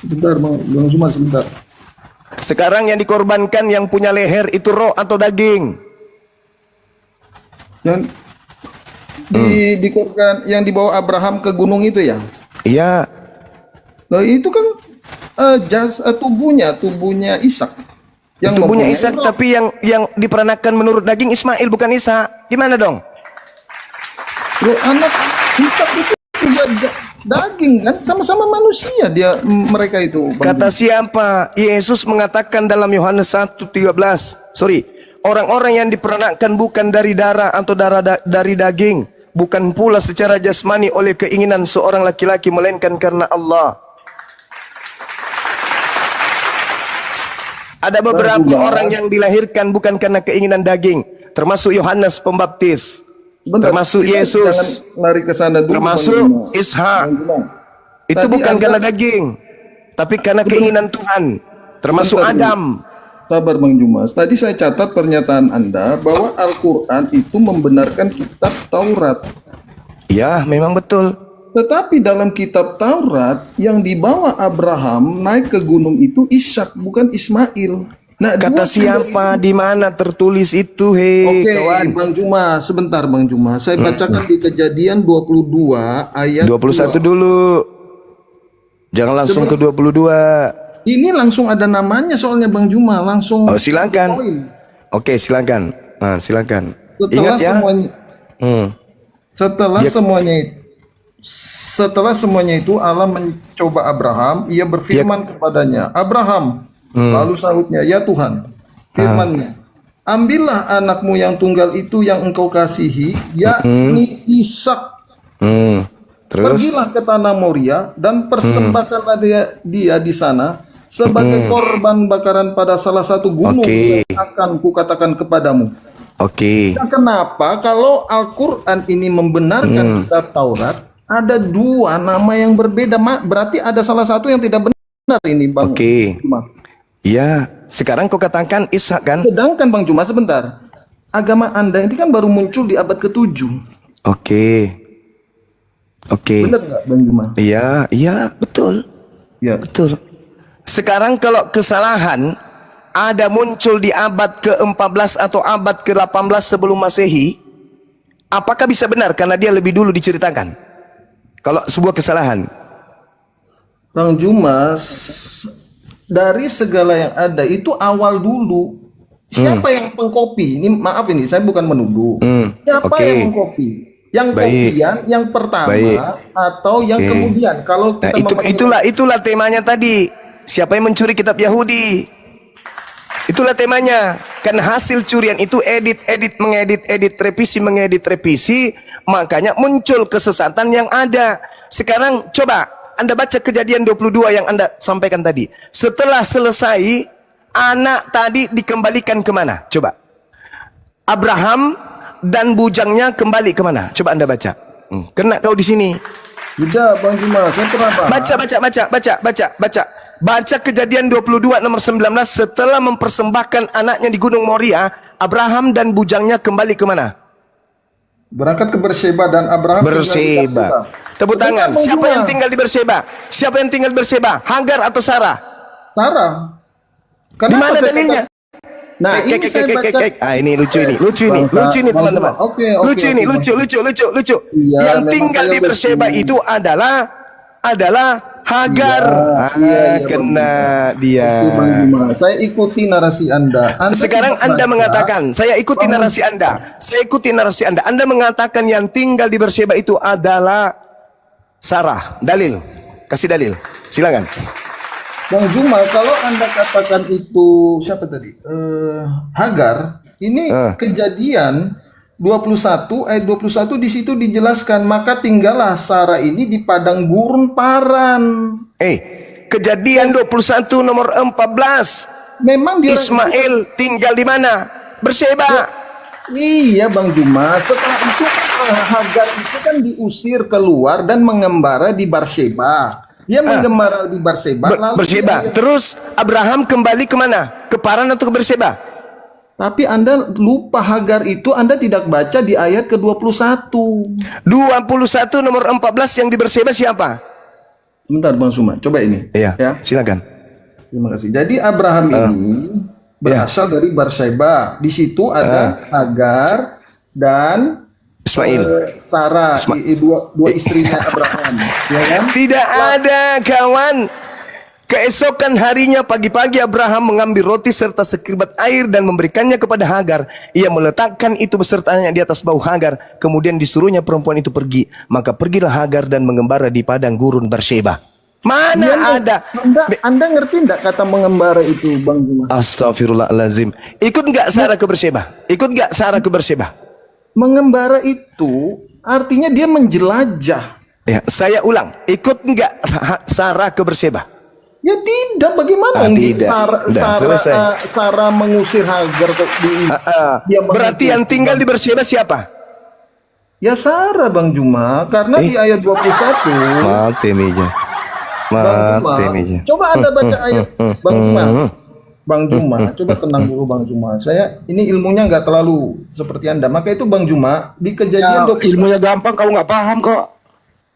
Bentar, Bang Zuma, sebentar. Sekarang yang dikorbankan yang punya leher itu roh atau daging? Yang dikorban, yang dibawa Abraham ke gunung itu ya? Iya. Nah, itu kan tubuhnya Ishak. Yang Tubuhnya mempunyai Ishak, roh. tapi yang diperanakkan menurut daging Ismail bukan Ishak. Gimana dong? Loh, anak Ishak itu juga daging kan, sama-sama manusia mereka itu. Bang Kata Zuma. siapa? Yesus mengatakan dalam Yohanes 1:13. Sorry. Orang-orang yang diperanakkan bukan dari darah atau dari daging, bukan pula secara jasmani oleh keinginan seorang laki-laki, melainkan karena Allah. Ada beberapa orang yang dilahirkan bukan karena keinginan daging, termasuk Yohanes Pembaptis, Sebentar, termasuk kita Yesus, jangan lari ke sana dulu, termasuk Bang Zuma. Ishak. Bang Zuma. Itu Tadi bukan Anda- karena daging, tapi karena keinginan Tuhan, termasuk Sebentar dulu. Adam. Sabar Bang Jumas. Tadi saya catat pernyataan Anda bahwa Al-Quran itu membenarkan kitab Taurat. Ya, memang betul. Tetapi dalam kitab Taurat yang dibawa Abraham naik ke gunung itu Ishak, bukan Ismail. Nah, Kata dua siapa? Di mana tertulis itu, hei Oke, kawan? Bang Juma, sebentar Bang Juma. Saya bacakan di Kejadian 22 ayat 21 2. dulu. Jangan langsung ke 22. Ini langsung ada namanya soalnya Bang Juma, langsung. Oh, silakan. poin. Oke, silakan. Nah, silakan. Setelah Ingat ya. semuanya, Hmm. setelah Ya. semuanya itu, setelah semuanya itu Allah mencoba Abraham, ia berfirman kepadanya, Abraham. Lalu sahutnya, ya Tuhan, firman-Nya, ambillah anakmu yang tunggal itu yang engkau kasihi, yakni Ishak. Terus Pergilah ke tanah Moria dan persembahkanlah dia di sana sebagai korban bakaran pada salah satu gunung Oke. yang akan kukatakan kepadamu. oke. Nah, kenapa kalau Al-Quran ini membenarkan kitab Taurat, ada dua nama yang berbeda, berarti ada salah satu yang tidak benar ini Bang Oke. Juma. Ya, sekarang kau katakan Ishak kan? Sedangkan Bang Juma, sebentar, agama Anda ini kan baru muncul di abad ke-7. Oke. Oke. Benar nggak Bang Juma? Iya, iya, betul. Ya. Betul. Sekarang kalau kesalahan ada muncul di abad ke-14 atau abad ke-18 sebelum Masehi, apakah bisa benar karena dia lebih dulu diceritakan? Kalau sebuah kesalahan. Bang Jumas, dari segala yang ada itu awal dulu. Siapa yang mengkopi? Ini maaf ini, saya bukan menuduh. Siapa Oke. yang mengkopi? Yang Baik. kopian, yang pertama Baik. atau yang Oke. kemudian? Kalau Nah, kita itulah temanya tadi. Siapa yang mencuri kitab Yahudi? Itulah temanya. Kan hasil curian itu mengedit, revisi, makanya muncul kesesatan yang ada. Sekarang coba Anda baca Kejadian 22 yang Anda sampaikan tadi. Setelah selesai, anak tadi dikembalikan kemana? Coba. Abraham dan bujangnya kembali kemana? Coba Anda baca. Kena kau di sini. tidak, Bang Jumas, saya pernah bahas. Baca. Baca Kejadian 22 nomor 19. Setelah mempersembahkan anaknya di Gunung Moria, Abraham dan bujangnya kembali kemana? Berangkat ke Berseba dan Abraham tinggal di Berseba. Berseba. Tepuk tangan. Bang Siapa Jumas. yang tinggal di Berseba? Siapa yang tinggal di Berseba? Hagar atau Sarah? Sarah. Di Kenapa mana saya dalilnya? kata- Nah, ini saya baca. Ah, ini lucu ini Bang teman-teman. Jumas. Oke, Lucu oke, ini, Bang. lucu. Iya, Yang memang tinggal saya di Berseba bersih. itu adalah Hagar. Iya, Kena dia. Oke, Bang Juma, saya ikuti narasi Anda. Sekarang tidak Anda baca mengatakan, saya ikuti bahwa- narasi Anda. Saya ikuti narasi Anda. Anda mengatakan yang tinggal di Berseba itu adalah Sarah. Dalil. Kasih dalil. Silakan. Bang Juma, kalau Anda katakan itu siapa tadi? Hagar, ini kejadian 21 ayat 21 di situ dijelaskan, maka tinggallah Sarah ini di padang gurun Paran. Kejadian 21 nomor 14. Memang dia Ismail tinggal di mana? Berseba. Iya Bang Juma, setelah itu Hagar itu kan diusir keluar dan mengembara di Berseba. Dia mengembara di Berseba. Berseba. Terus Abraham kembali kemana? Ke Paran atau ke Berseba? Tapi Anda lupa Hagar itu Anda tidak baca di ayat ke-21. 21 nomor 14 yang di Berseba siapa? Bentar Bang Suma, coba ini. Iya, Ya. silakan. Terima kasih. Jadi Abraham ini berasal dari Berseba. Di situ ada Hagar dan Ismail. Sarah, dua istrinya Abraham. Ya kan? Tidak ada kawan. Keesokan harinya pagi-pagi Abraham mengambil roti serta sekirbat air dan memberikannya kepada Hagar. Ia meletakkan itu besertanya di atas bahu Hagar. Kemudian disuruhnya perempuan itu pergi. Maka pergilah Hagar dan mengembara di padang gurun Berseba. Mana ada? Anda ngerti enggak kata mengembara itu Bang Juma? Astagfirullahalazim. Ikut enggak Sarah ke Berseba? Ikut enggak Sarah ke Berseba? Mengembara itu artinya dia menjelajah. Ya, saya ulang. Ikut enggak Sarah ke Berseba? Ya tidak, bagaimana tidak. Selesai. Sarah mengusir Hagar dia Berarti yang tinggal di Berseba siapa? Ya Sarah Bang Juma, karena di ayat 21 Mati meja. Mati meja. Coba Anda baca ayat Bang Juma. Bang Juma, coba tenang dulu Bang Juma. Saya ini ilmunya nggak terlalu seperti Anda. Maka itu Bang Juma di kejadian 21 Ilmunya gampang, kamu nggak paham kok.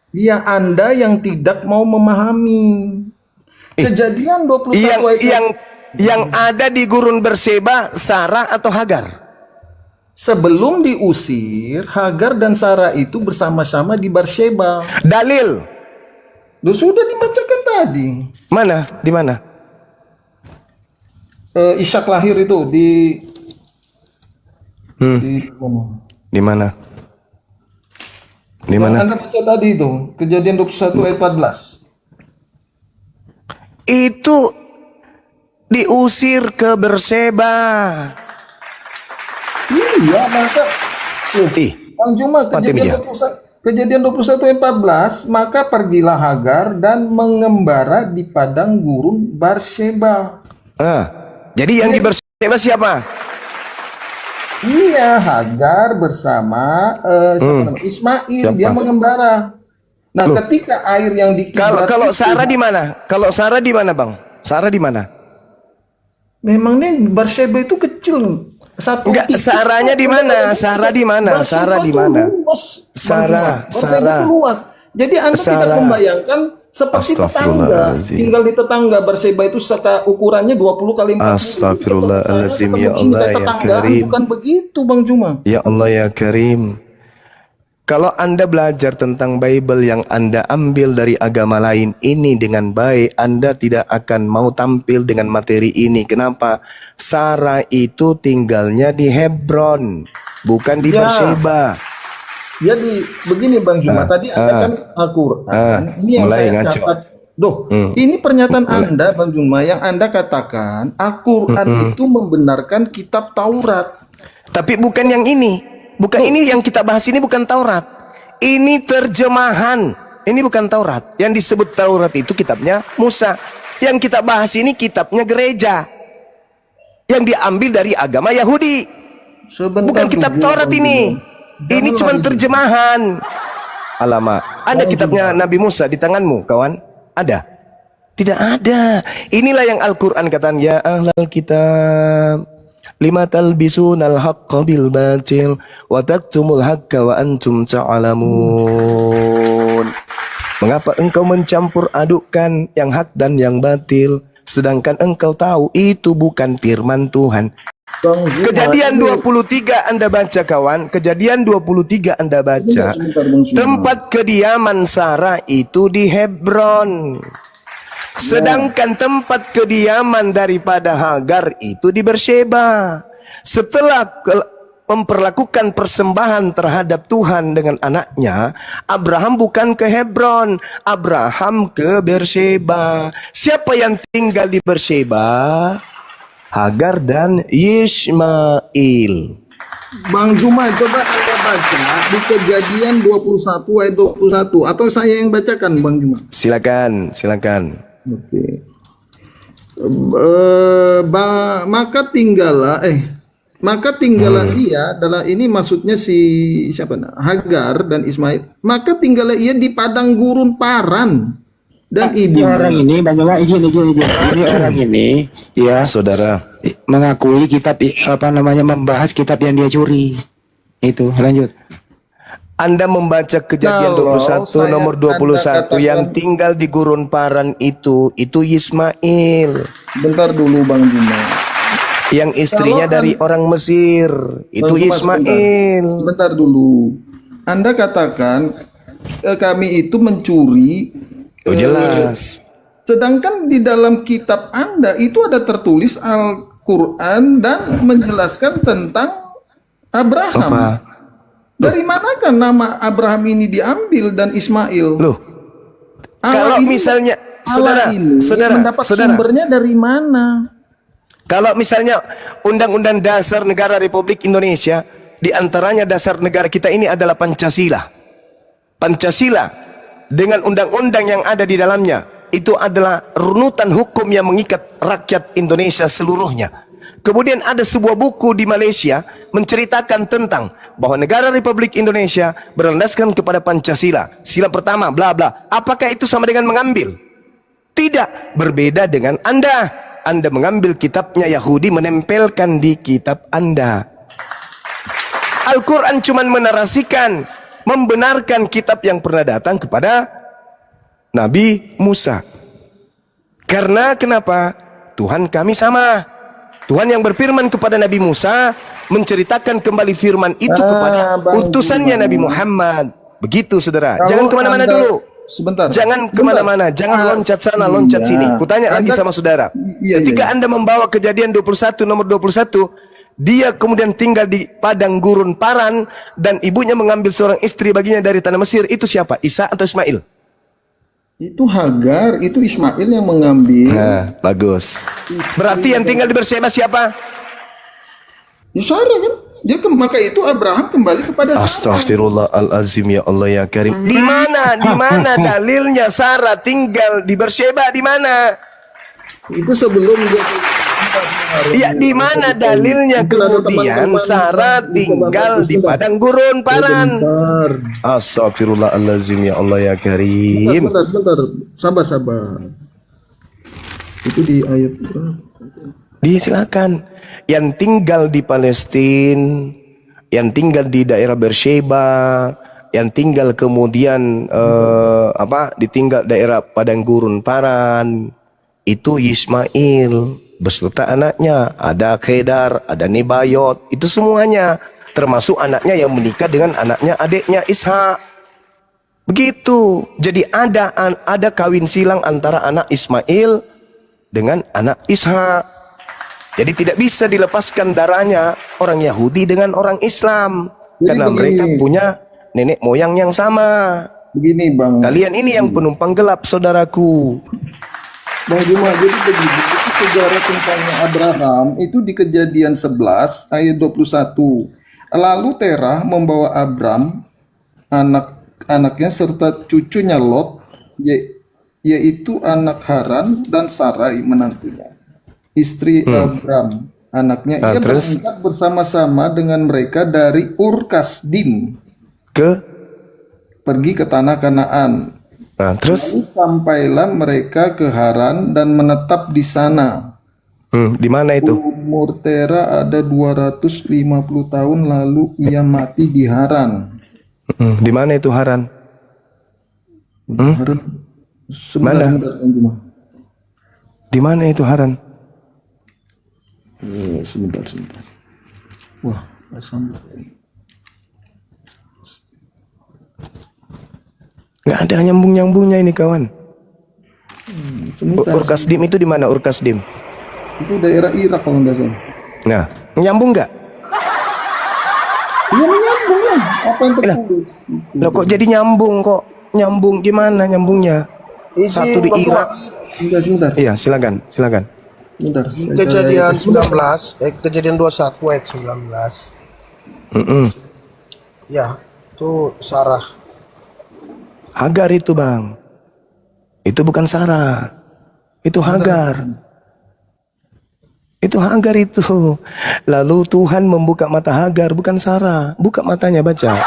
dia Anda yang tidak mau memahami. Kejadian 21 ayat Yang ada di gurun Berseba Sarah atau Hagar? sebelum diusir, Hagar dan Sarah itu bersama-sama di Berseba. Dalil. Loh, sudah dibacakan tadi. Mana? Di mana? Ishak lahir itu di Di mana? Di mana? Anda baca tadi itu, kejadian 21 ayat 14. Itu diusir ke Berseba. Iya, maka Bang Juma, kejadian 21 ayat 14, maka pergilah Hagar dan mengembara di padang gurun Berseba. Jadi yang di Berseba siapa? Iya, Hagar bersama Ismail, dia mengembara. Nah, ketika air yang Kalau Sarah di mana? Kalau Sarah di mana, Bang? Sarah di mana? Memangnya Berseba itu kecil. Enggak, Sarahnya di mana? Sarah di mana? Sarah di mana? Sarah. Luas. Jadi Anda tidak membayangkan seperti tetangga. Tinggal di tetangga Berseba itu ukurannya 20 kali 40. Astagfirullahalazim, ya Allah ya Karim. Bukan begitu Bang Juma. Ya Allah ya Karim. Kalau Anda belajar tentang Bible yang Anda ambil dari agama lain ini dengan baik, Anda tidak akan mau tampil dengan materi ini. Kenapa? Sarah itu tinggalnya di Hebron, bukan di Berseba. Jadi begini Bang Juma, tadi Anda kan Al-Quran. Ini yang mulai saya ngaco. catat. Ini pernyataan Anda Bang Juma yang Anda katakan Al-Quran itu membenarkan kitab Taurat. Tapi bukan yang ini. Bukan ini yang kita bahas, ini bukan Taurat. Ini terjemahan. Ini bukan Taurat. Yang disebut Taurat itu kitabnya Musa. Yang kita bahas ini kitabnya gereja. Yang diambil dari agama Yahudi. Bukan kitab Taurat ini. Ini cuma terjemahan. Alamak. Ada kitabnya Nabi Musa di tanganmu, kawan? Ada? Tidak ada. Inilah yang Al-Quran katakan, ya ahlal kitab, lima talbisunal haqqa bil batil wa taktumul haqqa wa antum ta'lamun. Mengapa engkau mencampur adukkan yang hak dan yang batil, sedangkan engkau tahu itu bukan firman Tuhan? Bang Zuma, Kejadian ini- 23 Anda baca kawan, Kejadian 23 Anda baca. Sebentar, Bang Zuma. Tempat kediaman Sarah itu di Hebron. Sedangkan tempat kediaman daripada Hagar itu di Berseba. Setelah memperlakukan persembahan terhadap Tuhan dengan anaknya, Abraham bukan ke Hebron, Abraham ke Berseba. Siapa yang tinggal di Berseba? Hagar dan Ismail. Bang Juma, coba Anda baca di Kejadian 21 ayat 21 atau saya yang bacakan Bang Juma. Silakan, silakan. Oke. Maka tinggallah ia adalah ini maksudnya si siapa Hagar dan Ismail. Maka tinggallah ia di padang gurun Paran dan Ini ibunya. orang ini banyak izin. Ini orang ini ya Saudara, mengakui kitab membahas kitab yang dia curi. Itu lanjut. Anda membaca Kejadian Kalau 21 saya- nomor 21 Anda yang katakan- tinggal di gurun Paran itu Ismail. Bentar dulu Bang Juma. Yang istrinya Kalau dari orang Mesir itu Bang Juma, Ismail. Sebentar dulu. Anda katakan kami itu mencuri. Oh jelas. Sedangkan di dalam kitab Anda itu ada tertulis Al-Quran dan menjelaskan tentang Abraham. Apa? Dari manakah nama Abraham ini diambil dan Ismail? Loh, kalau ini- misalnya Allah ini mendapat sumbernya dari mana? Kalau misalnya Undang-Undang Dasar Negara Republik Indonesia, di antaranya dasar negara kita ini adalah Pancasila. Pancasila dengan undang-undang yang ada di dalamnya itu adalah runutan hukum yang mengikat rakyat Indonesia seluruhnya. Kemudian ada sebuah buku di Malaysia menceritakan tentang bahwa negara Republik Indonesia berlandaskan kepada Pancasila. Sila pertama, bla bla. Apakah itu sama dengan mengambil? Tidak, berbeda dengan Anda. Anda mengambil kitabnya Yahudi, menempelkan di kitab Anda. Al-Quran cuma menarasikan, membenarkan kitab yang pernah datang kepada Nabi Musa. Karena kenapa? Tuhan kami sama. Tuhan yang berfirman kepada Nabi Musa menceritakan kembali firman itu kepada Bang utusannya Juma. Nabi Muhammad. Begitu saudara. Kalau Jangan kemana-mana Anda- dulu. Sebentar. Jangan Sebentar. kemana-mana. Jangan loncat sana, loncat Iya. sini. Kutanya lagi Anda- sama saudara. Iya, Ketika iya. Anda membawa Kejadian 21 nomor 21, dia kemudian tinggal di padang gurun Paran dan ibunya mengambil seorang istri baginya dari tanah Mesir. Itu siapa? Isa atau Ismail? Itu Hagar, itu Ismail yang mengambil. Nah, bagus. Berarti yang tinggal di Berseba siapa? Ya Sarah kan? Maka itu Abraham kembali kepada Sarah. Astaghfirullahalazim, ya Allah ya Karim. Di mana dalilnya Sarah tinggal di Berseba? Di mana? Itu sebelum dia Ya, di mana dalilnya kemudian Sarah tinggal di padang gurun Paran? Bentar. Astaghfirullahalazim, ya Allah ya Karim. Bentar. Sabar. Itu di ayat berapa? Silakan. Yang tinggal di Palestina, yang tinggal di daerah Beersheba, yang tinggal kemudian ditinggal daerah padang gurun Paran, itu Ismail beserta anaknya. Ada Kedar, ada Nebayot, itu semuanya termasuk anaknya yang menikah dengan anaknya adiknya Ishak. Begitu. Jadi ada kawin silang antara anak Ismail dengan anak Ishak. Jadi tidak bisa dilepaskan darahnya orang Yahudi dengan orang Islam. Jadi Karena begini. mereka punya nenek moyang yang sama. Begini Bang. Kalian ini yang penumpang gelap, saudaraku. Bang Juma, jadi begini, itu sejarah tentang Abraham itu di Kejadian 11 ayat 21. Lalu Terah membawa Abram, anak-anaknya serta cucunya Lot, yaitu anak Haran dan Sarai menantunya, istri Abram, anaknya. Ia terus? berangkat bersama-sama dengan mereka dari Ur Kasdim, pergi ke tanah Kanaan. Terus Lalu sampailah mereka ke Haran dan menetap di sana. di mana itu? Umur Terah ada 250 tahun, lalu ia mati di Haran. Di mana itu Haran? Haran. Mana? Sebentar, Bang Juma. Di mana itu Haran? Sebentar. Wah, sambung. Nggak ada nyambung-nyambungnya ini kawan. Sebentar. Urkasdim itu di mana Urkasdim? Itu daerah Irak kalau nggak salah. Nah, nyambung nggak? Iya menyambung lah. Apa yang tertulis? Loh kok jadi nyambung kok? Nyambung gimana nyambungnya? Satu di Irak. Sebentar. Iya, silakan. Bentar. Kejadian 19, kejadian 21 ayat 19. Ya, itu Sarah. Hagar itu bang. Itu bukan Sarah. Itu Hagar. Itu Hagar itu. Lalu Tuhan membuka mata Hagar, bukan Sarah. Buka matanya, baca.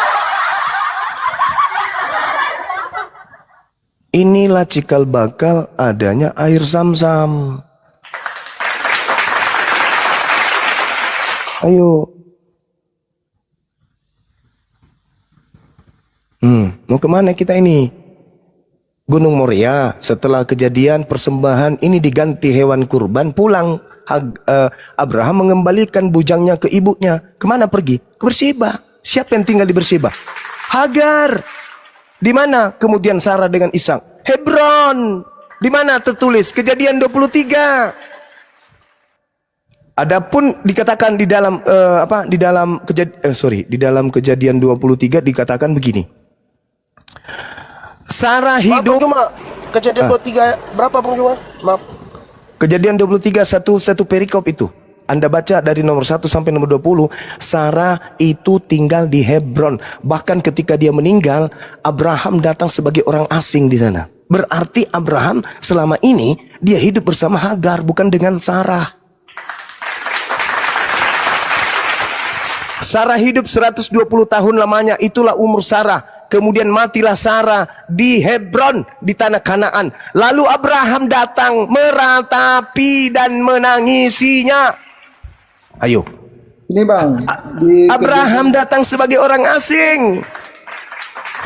Inilah cikal bakal adanya air Zam-Zam. Ayo. Mau kemana kita ini? Gunung Moria. Setelah kejadian persembahan ini diganti hewan kurban, pulang Abraham mengembalikan bujangnya ke ibunya. Kemana pergi? Ke Berseba. Siapa yang tinggal di Berseba? Hagar. Di mana kemudian Sarah dengan Ishak? Hebron. Di mana tertulis? Kejadian 23. Adapun dikatakan di dalam di dalam kejadian 23 dikatakan begini. Sarah hidup. Kejadian 23 berapa Bang Juma? Maaf. Kejadian 23 satu perikop itu. Anda baca dari nomor 1 sampai nomor 20, Sarah itu tinggal di Hebron. Bahkan ketika dia meninggal, Abraham datang sebagai orang asing di sana. Berarti Abraham selama ini dia hidup bersama Hagar, bukan dengan Sarah. Sarah hidup 120 tahun lamanya, itulah umur Sarah. Kemudian matilah Sarah di Hebron, di tanah Kanaan. Lalu Abraham datang meratapi dan menangisinya. Ayo. Ini bang. Abraham datang sebagai orang asing.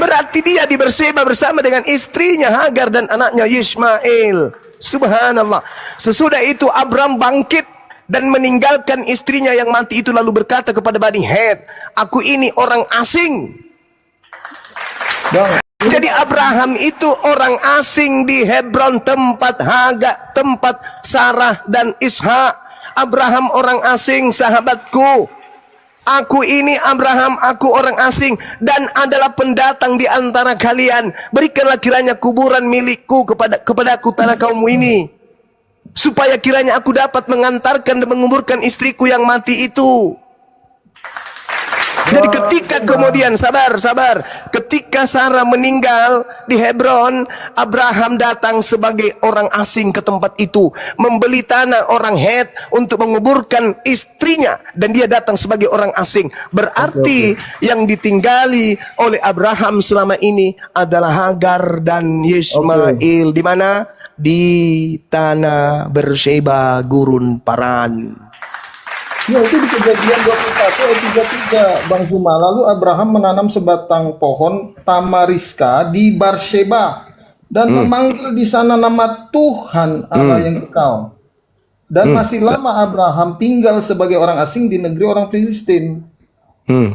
Berarti dia di Berseba bersama dengan istrinya Hagar dan anaknya Ismail. Subhanallah. Sesudah itu Abraham bangkit dan meninggalkan istrinya yang mati itu, lalu berkata kepada Bani Het, aku ini orang asing. Bang. Jadi Abraham itu orang asing di Hebron, tempat Hagar, tempat Sarah dan Ishak. Abraham orang asing, sahabatku. Aku ini Abraham, aku orang asing dan adalah pendatang di antara kalian. Berikanlah kiranya kuburan milikku kepadaku tanah kaummu ini, supaya kiranya aku dapat mengantarkan dan menguburkan istriku yang mati itu. Jadi ketika kemudian sabar, ketika Sarah meninggal di Hebron, Abraham datang sebagai orang asing ke tempat itu, membeli tanah orang Het untuk menguburkan istrinya, dan dia datang sebagai orang asing. Berarti yang ditinggali oleh Abraham selama ini adalah Hagar dan Ismail. Di mana? Di tanah Berseba, gurun Paran. Ya itu di kejadian 21 ayat 33 Bang Zuma. Lalu Abraham menanam sebatang pohon tamariska di Berseba dan memanggil di sana nama Tuhan Allah yang kekal. Dan masih lama Abraham tinggal sebagai orang asing di negeri orang Filistin.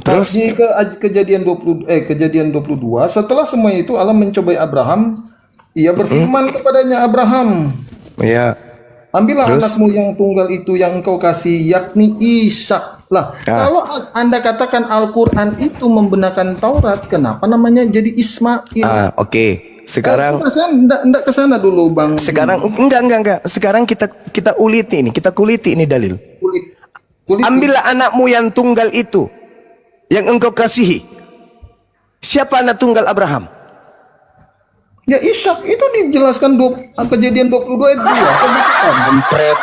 Terus di kejadian 22, setelah semua itu Allah mencobai Abraham. Ia berfirman kepadanya, Abraham, ya, ambillah anakmu yang tunggal itu yang engkau kasih, yakni Ishak. Lah, kalau Anda katakan Al-Quran itu membenarkan Taurat, kenapa namanya jadi Ismail? Oke. Sekarang enggak ke sana dulu, Bang. Sekarang enggak. Sekarang kita kuliti ini dalil. Kulit. Ambillah anakmu yang tunggal itu yang engkau kasihi. Siapa anak tunggal Abraham? Ya Ishak itu dijelaskan kejadian 22 ayat 2. Sebutkan.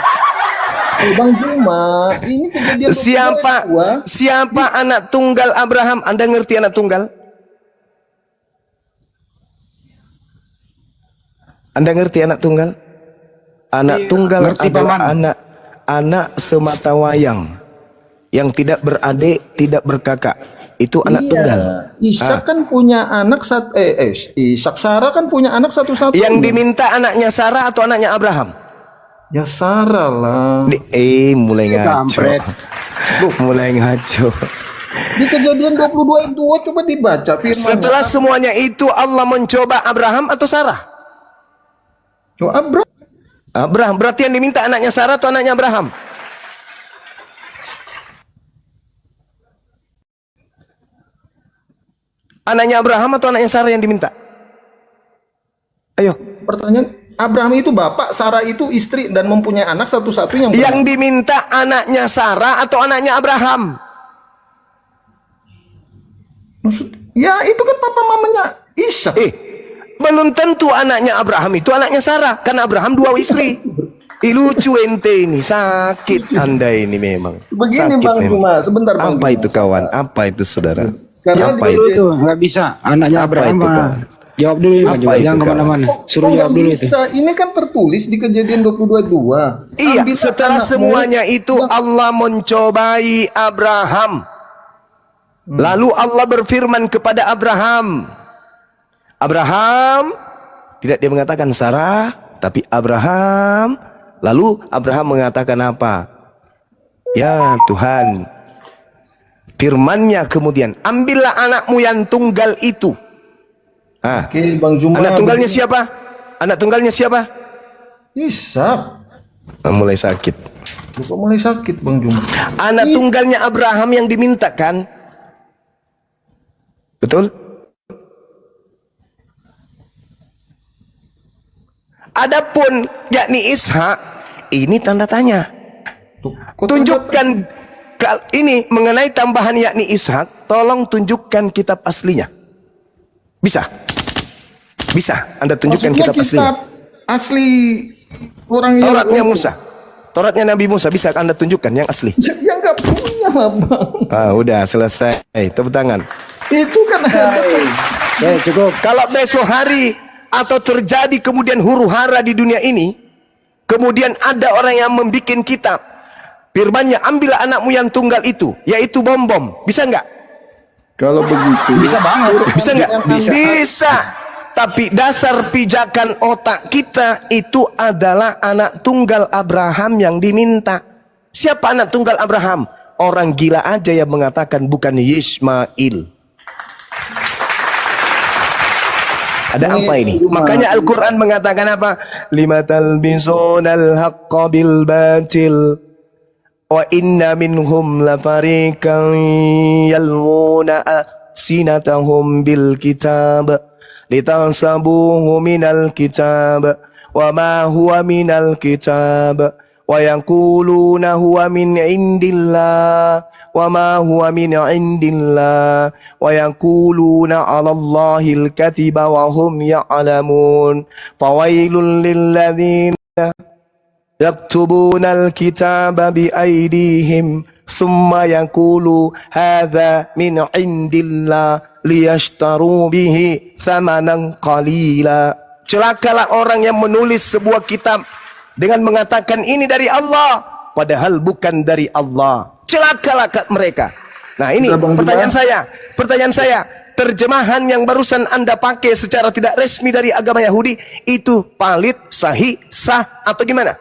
Bang Juma, ini kejadian 22 Siapa anak tunggal Abraham? Anda ngerti anak tunggal? Anda ngerti anak tunggal? Anak tunggal adalah anak semata wayang yang tidak beradik, tidak berkakak. Itu anak tunggal. Ishak kan punya anak Ishak, Sarah kan punya anak satu-satu. Yang diminta anaknya Sarah atau anaknya Abraham? Ya Sarah lah. Mulai ngaco. Kampret. Mulai ngaco. Di Kejadian 22 ayat 2 coba dibaca firman. Setelah semuanya itu Allah mencoba Abraham atau Sarah? Oh, Abraham. Abraham. Berarti yang diminta anaknya Sarah atau anaknya Abraham? Anaknya Abraham atau anaknya Sarah yang diminta? Ayo. Pertanyaan, Abraham itu bapak, Sarah itu istri dan mempunyai anak satu-satunya. Yang diminta anaknya Sarah atau anaknya Abraham? Maksud, ya itu kan papa mamanya Ishak. Belum tentu anaknya Abraham itu anaknya Sarah. Karena Abraham 2 istri. Lucu ente ini, sakit Anda ini memang. Begini Sakit Bang memang. Juma, sebentar Bang Apa Juma. itu kawan? Apa itu saudara? Karena Apa Dulu itu? itu nggak bisa anaknya Apa Abraham itu, mah. Kak? Jawab dulu ini, Pak Apa Juma. itu, Jangan Kak? kemana-mana. Suruh nggak jawab dulu itu. bisa. Ini kan tertulis di Kejadian 22:2. Iya, Ambil setelah anakmu semuanya itu Allah mencobai Abraham. Lalu Allah berfirman kepada Abraham. Abraham, tidak dia mengatakan Sarah, tapi Abraham. Lalu Abraham mengatakan apa? Ya Tuhan, firman-Nya kemudian, ambillah anakmu yang tunggal itu. Oke, Bang Juma. Anak tunggalnya siapa? Anak tunggalnya siapa? Ishak. Mulai sakit. Kok mulai sakit Bang Juma? Anak tunggalnya Abraham yang dimintakan. Betul? Adapun yakni Ishak, ini tanda tanya. Kok Tunjukkan ini mengenai tambahan yakni Ishak, tolong tunjukkan kitab aslinya. Bisa? Bisa Anda tunjukkan maksudnya kitab aslinya? asli orang Tauratnya Musa. Tauratnya Nabi Musa, bisa Anda tunjukkan yang asli? yang nggak punya Bang. Udah selesai. Tepuk tangan. Itu kan ada. Cukup. Kalau besok hari atau terjadi kemudian huru hara di dunia ini, kemudian ada orang yang membuat kitab, firman-Nya, ambillah anakmu yang tunggal itu, yaitu bom-bom. Bisa nggak? Kalau begitu Bisa banget. Bisa nggak? Bisa. Bisa. Tapi dasar pijakan otak kita itu adalah anak tunggal Abraham yang diminta. Siapa anak tunggal Abraham? Orang gila aja yang mengatakan bukan Yismail. Ada apa ini? Makanya Al-Quran mengatakan apa? Lima talbisonal haqqa bil batil wa inna minhum lafariqan yalwuna sinatahum bil kitab litansabuhu minal kitab wa ma huwa minal kitab wa yaquluna huwa min indillah wa ma huwa min indillah wa yaquluna 'ala Allahil kadziba wa hum ya'lamun fawailul lil ladzina yaktubuna al-kitaba bi aydihim thumma yaqulu hadza min indillah liyashtaru bihi thamanan qalila. Celakalah orang yang menulis sebuah kitab dengan mengatakan ini dari Allah padahal bukan dari Allah. Celakalah mereka. Nah, ini pertanyaan saya, terjemahan yang barusan Anda pakai secara tidak resmi dari agama Yahudi itu valid, sahih, sah atau gimana?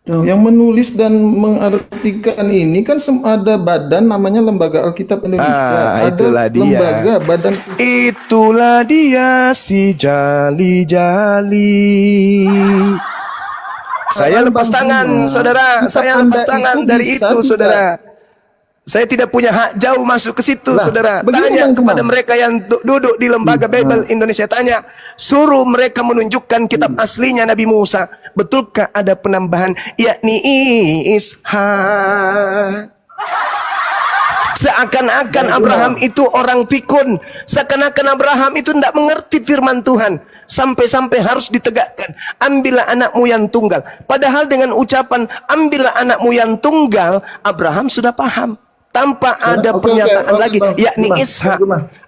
yang menulis dan mengartikan ini kan ada badan namanya Lembaga Alkitab Indonesia. Ada itulah dia. lembaga badan. Itulah dia si jali-jali. Saya lepas tangan, saudara. Saya lepas tangan dari itu, saudara. Saya tidak punya hak jauh masuk ke situ, saudara. Tanya kepada mereka yang duduk di Lembaga Bible Indonesia. Tanya, suruh mereka menunjukkan kitab aslinya Nabi Musa. Betulkah ada penambahan yakni Ishak? Seakan-akan Abraham itu orang pikun. Seakan-akan Abraham itu tidak mengerti firman Tuhan. Sampai-sampai harus ditegakkan, ambillah anakmu yang tunggal. Padahal dengan ucapan ambillah anakmu yang tunggal, Abraham sudah paham. Tanpa ada pernyataan lagi, yakni Ishak.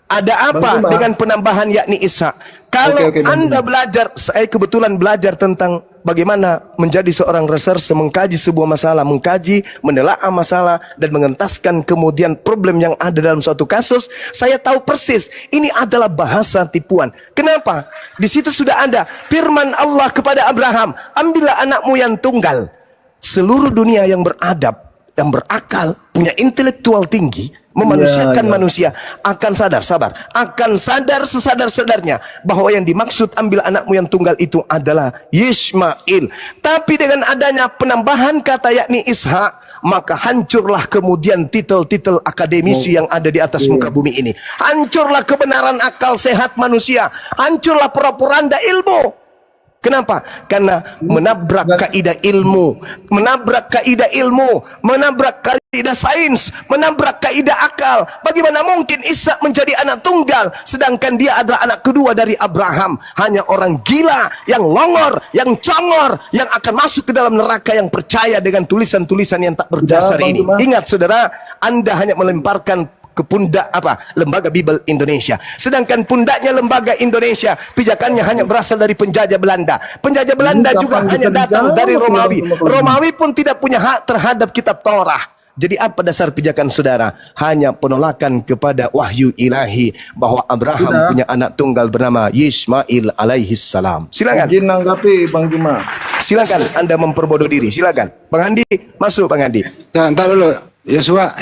Ada apa dengan penambahan yakni Ishak? Kalau Anda belajar, saya kebetulan belajar tentang bagaimana menjadi seorang reserse, mengkaji sebuah masalah, mengkaji, menelaah masalah, dan mengentaskan kemudian problem yang ada dalam suatu kasus. Saya tahu persis ini adalah bahasa tipuan. Kenapa? Di situ sudah ada firman Allah kepada Abraham, ambillah anakmu yang tunggal. Seluruh dunia yang beradab, yang berakal, punya intelektual tinggi, memanusiakan manusia, akan sadar, akan sadar sesadar-sadarnya bahwa yang dimaksud ambil anakmu yang tunggal itu adalah Yismail. Tapi dengan adanya penambahan kata yakni Ishak, maka hancurlah kemudian titel-titel akademisi yang ada di atas muka bumi ini. Hancurlah kebenaran akal sehat manusia, hancurlah propaganda ilmu. Kenapa? Karena menabrak kaidah ilmu, menabrak kaidah ilmu, menabrak kaidah sains, menabrak kaidah akal. Bagaimana mungkin Ishak menjadi anak tunggal sedangkan dia adalah anak kedua dari Abraham? Hanya orang gila, yang longor, yang congor, yang akan masuk ke dalam neraka yang percaya dengan tulisan-tulisan yang tak berdasar ini. Ingat saudara, Anda hanya melemparkan ke pundak lembaga Bible Indonesia, sedangkan pundaknya lembaga Indonesia pijakannya hanya berasal dari penjajah Belanda. Penjajah Belanda juga hanya datang dari Romawi. Romawi pun tidak punya hak terhadap kitab Torah. Jadi apa dasar pijakan saudara? Hanya penolakan kepada wahyu ilahi bahwa Abraham punya anak tunggal bernama Yismail alaihi salam. Silakan. Izin nanggapi Bang Juma. Silakan Anda memperbodoh diri. Silakan. Bang Andi, masuk Bang Andi. Entar dulu, Yosua,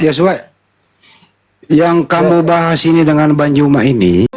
yang kamu bahas ini dengan Bang Juma ini